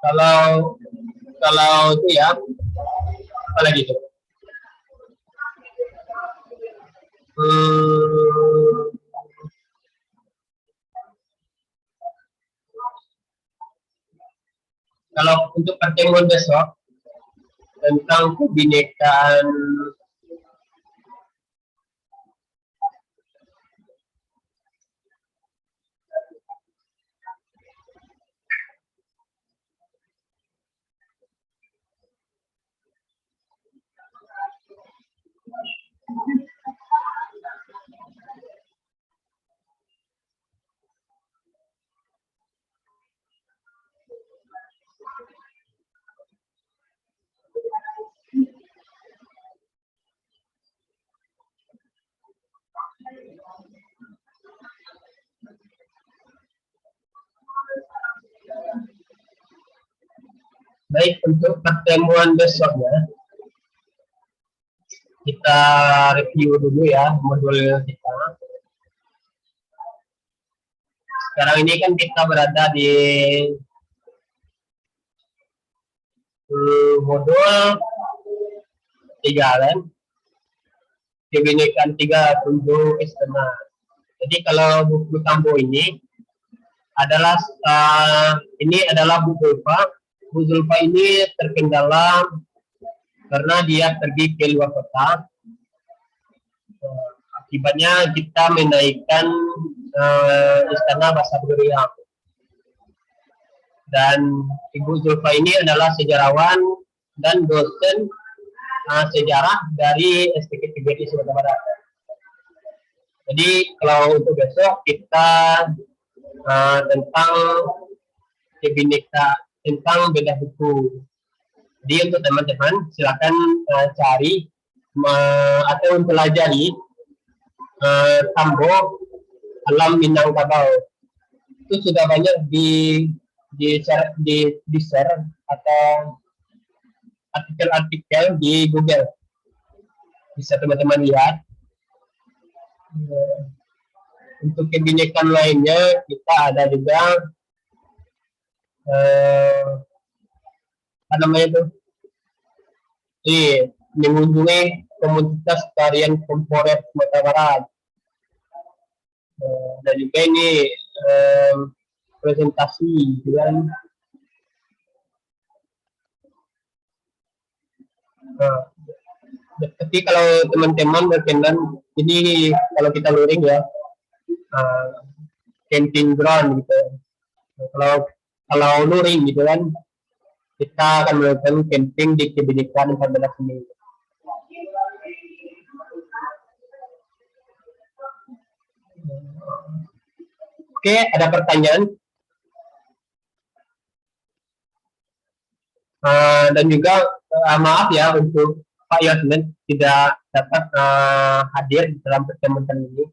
Kalau itu ya, apa lagi itu? Kalau untuk pertemuan besok tentang kebinekaan baik untuk pertemuan besoknya, kita review dulu ya modul kita. Sekarang ini kan kita berada di modul 3 kan, kebinekaan 3 tunjuk istana. Jadi kalau buku Tambo ini adalah Bu Zulfa. Bu Zulfa ini terkendala karena dia pergi ke luar kota. Akibatnya kita menaikkan istana Basa Beriang. Dan Ibu Zulfa ini adalah sejarawan dan dosen sejarah dari STK TGRI Sumatera Barat. Jadi kalau untuk besok kita tentang tentang beda buku. Jadi untuk teman-teman silakan cari atau mempelajari Tambo Alam Minangkabau. Itu sudah banyak di share atau artikel-artikel di Google. Bisa teman-teman lihat. Untuk kebinekaan lainnya kita ada juga apa namanya itu mengunjungi komunitas tarian komporer Sumatera Barat, dan juga ini presentasi gitu kan. Tapi kalau teman-teman berkenan, jadi kalau kita luring ya camping ground gitu. Kalau luring gitu kan, kita akan melakukan camping di kebinekaan 14 Mei. Oke, ada pertanyaan? Dan juga maaf ya untuk Pak Yasmin tidak dapat hadir dalam pertemuan ini.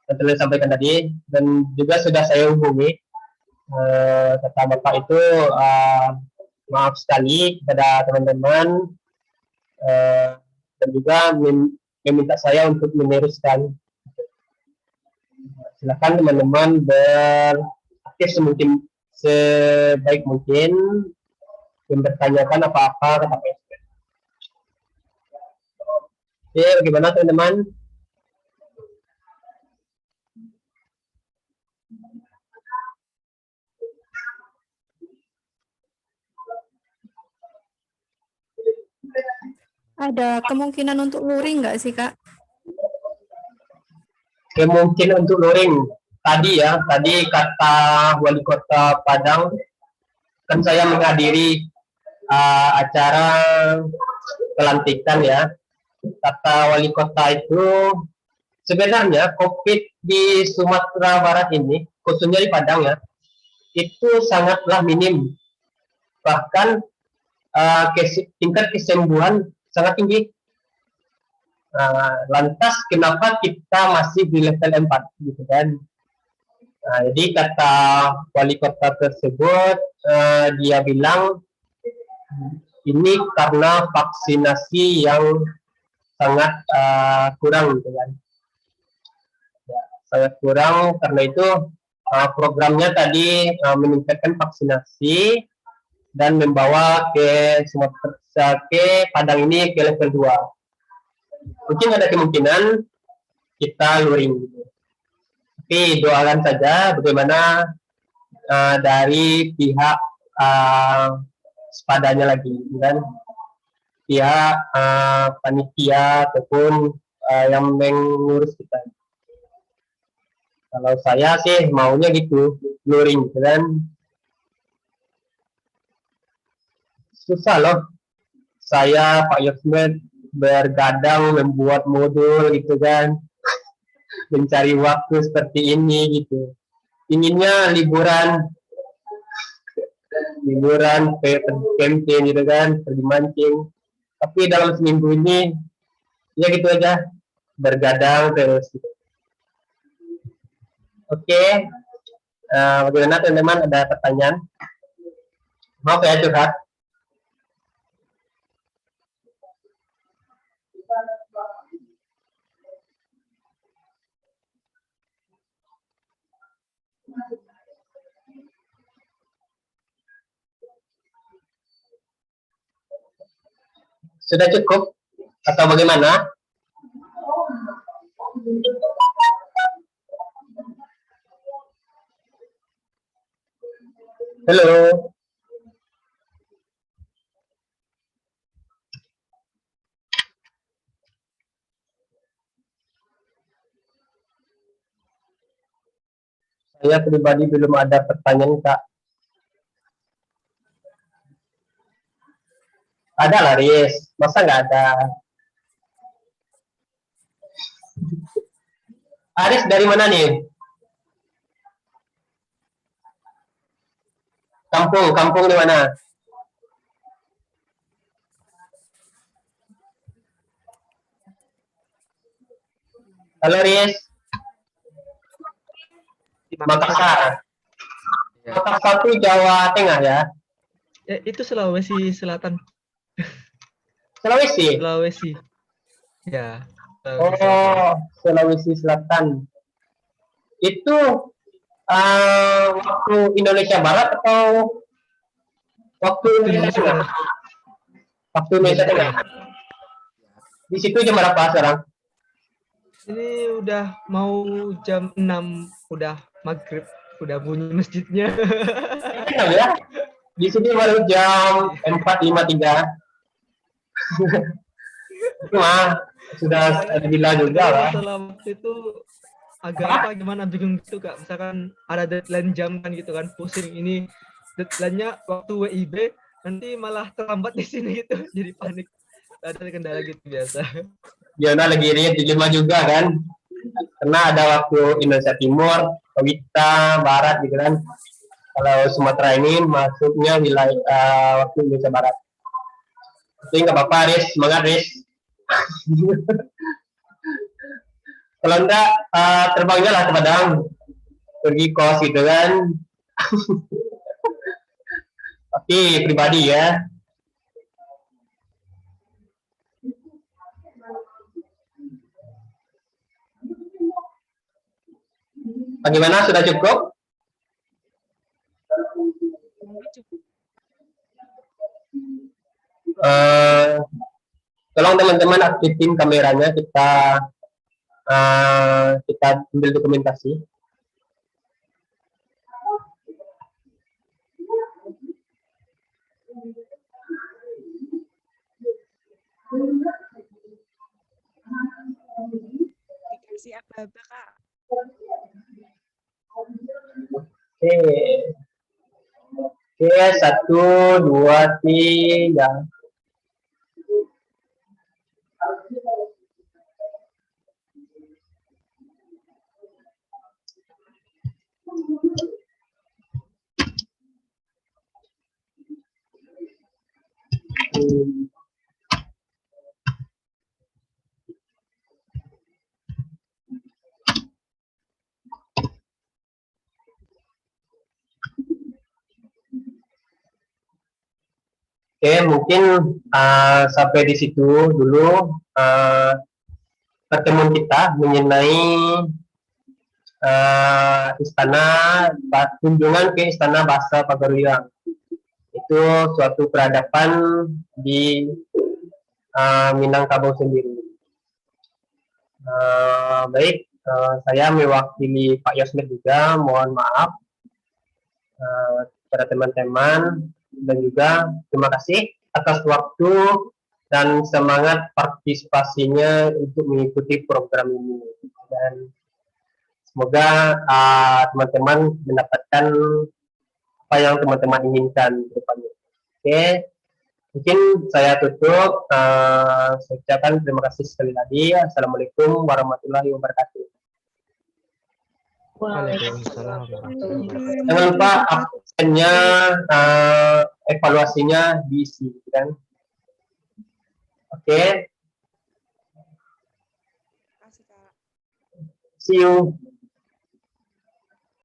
Yang telah sampaikan tadi, dan juga sudah saya hubungi, kata Bapak itu maaf sekali kepada teman-teman, dan juga meminta saya untuk meneruskan. Silakan teman-teman beraktif sebaik mungkin, mempertanyakan apa-apa kata Pak Yasmin. Oke, bagaimana teman-teman? Ada kemungkinan untuk luring nggak sih, Kak? Kemungkinan untuk luring. Tadi kata Wali Kota Padang, kan saya menghadiri acara pelantikan ya. kata wali kota itu, sebenarnya COVID di Sumatera Barat ini, khususnya di Padang ya, itu sangatlah minim. Bahkan tingkat kesembuhan sangat tinggi. Lantas kenapa kita masih di level 4 gitu kan? Jadi kata wali kota tersebut, dia bilang ini karena vaksinasi yang sangat kurang gitu kan. Ya, sangat kurang, karena itu programnya tadi meningkatkan vaksinasi dan membawa ke Padang ini ke level 2. Mungkin ada kemungkinan kita luring. Tapi doakan saja bagaimana dari pihak sepadanya lagi, kan? Pihak panitia ataupun yang mengurus kita. Kalau saya sih maunya gitu, luring, kan? Susah loh. Saya Pak Yosmed bergadang membuat modul gitu kan, mencari waktu seperti ini gitu. Inginnya liburan camping gitu kan, pergi mancing. Tapi dalam seminggu ini ya gitu aja, bergadang terus. Gitu. Oke, bagaimana teman-teman, ada pertanyaan? Maaf ya curhat. Sudah cukup atau bagaimana? Halo. Saya pribadi belum ada pertanyaan, Kak. Ada lah, Riz. Masa nggak ada? Aris dari mana nih? Kampung di mana? Halo, Riz. Makassar. Makassar itu Jawa Tengah ya? Itu Sulawesi Selatan. Sulawesi? Sulawesi. Ya. Sulawesi Selatan. Itu waktu Indonesia Barat atau waktu Indonesia Tengah? Waktu Indonesia Tengah. Di situ jam berapa sekarang? Ini udah mau jam 6, udah maghrib, udah bunyi masjidnya. Ya, di sini baru jam 4.53. Cuma sudah gila juga lah. Masalah waktu itu agak apa gimana, bingung gitu Kak. Misalkan ada deadline jam kan gitu kan, pusing ini deadline-nya waktu WIB, nanti malah terlambat di sini gitu, jadi panik. Ada kendala gitu biasa. Diana lagi riet di Lima juga kan, karena ada waktu Indonesia Timur, Wita, Barat gitu kan. Kalau Sumatera ini masuknya wilayah waktu Indonesia Barat. Jadi nggak apa-apa, Riz, semangat Riz. Kalau enggak, terbangnya lah ke Padang, pergi kos gitu kan. Tapi pribadi ya. Bagaimana, sudah cukup? Tolong teman-teman aktifin kameranya, kita ambil dokumentasi. Dikasih apa-apa Kak. Oke, 1, 2, 3. Oke, mungkin sampai di situ dulu pertemuan kita mengenai kunjungan ke Istana Bahasa Pagaruyang. Itu suatu peradaban di Minangkabau sendiri. Baik, saya mewakili Pak Yosmed juga, mohon maaf kepada teman-teman, dan juga terima kasih atas waktu dan semangat partisipasinya untuk mengikuti program ini, dan semoga teman-teman mendapatkan apa yang teman-teman inginkan ke depannya. Oke, mungkin saya tutup. Saya ucapkan terima kasih sekali lagi. Assalamualaikum warahmatullahi wabarakatuh. Waalaikumsalam. Jangan lupa absennya, evaluasinya diisi, kan? Oke. Terima kasih, Kak. See you.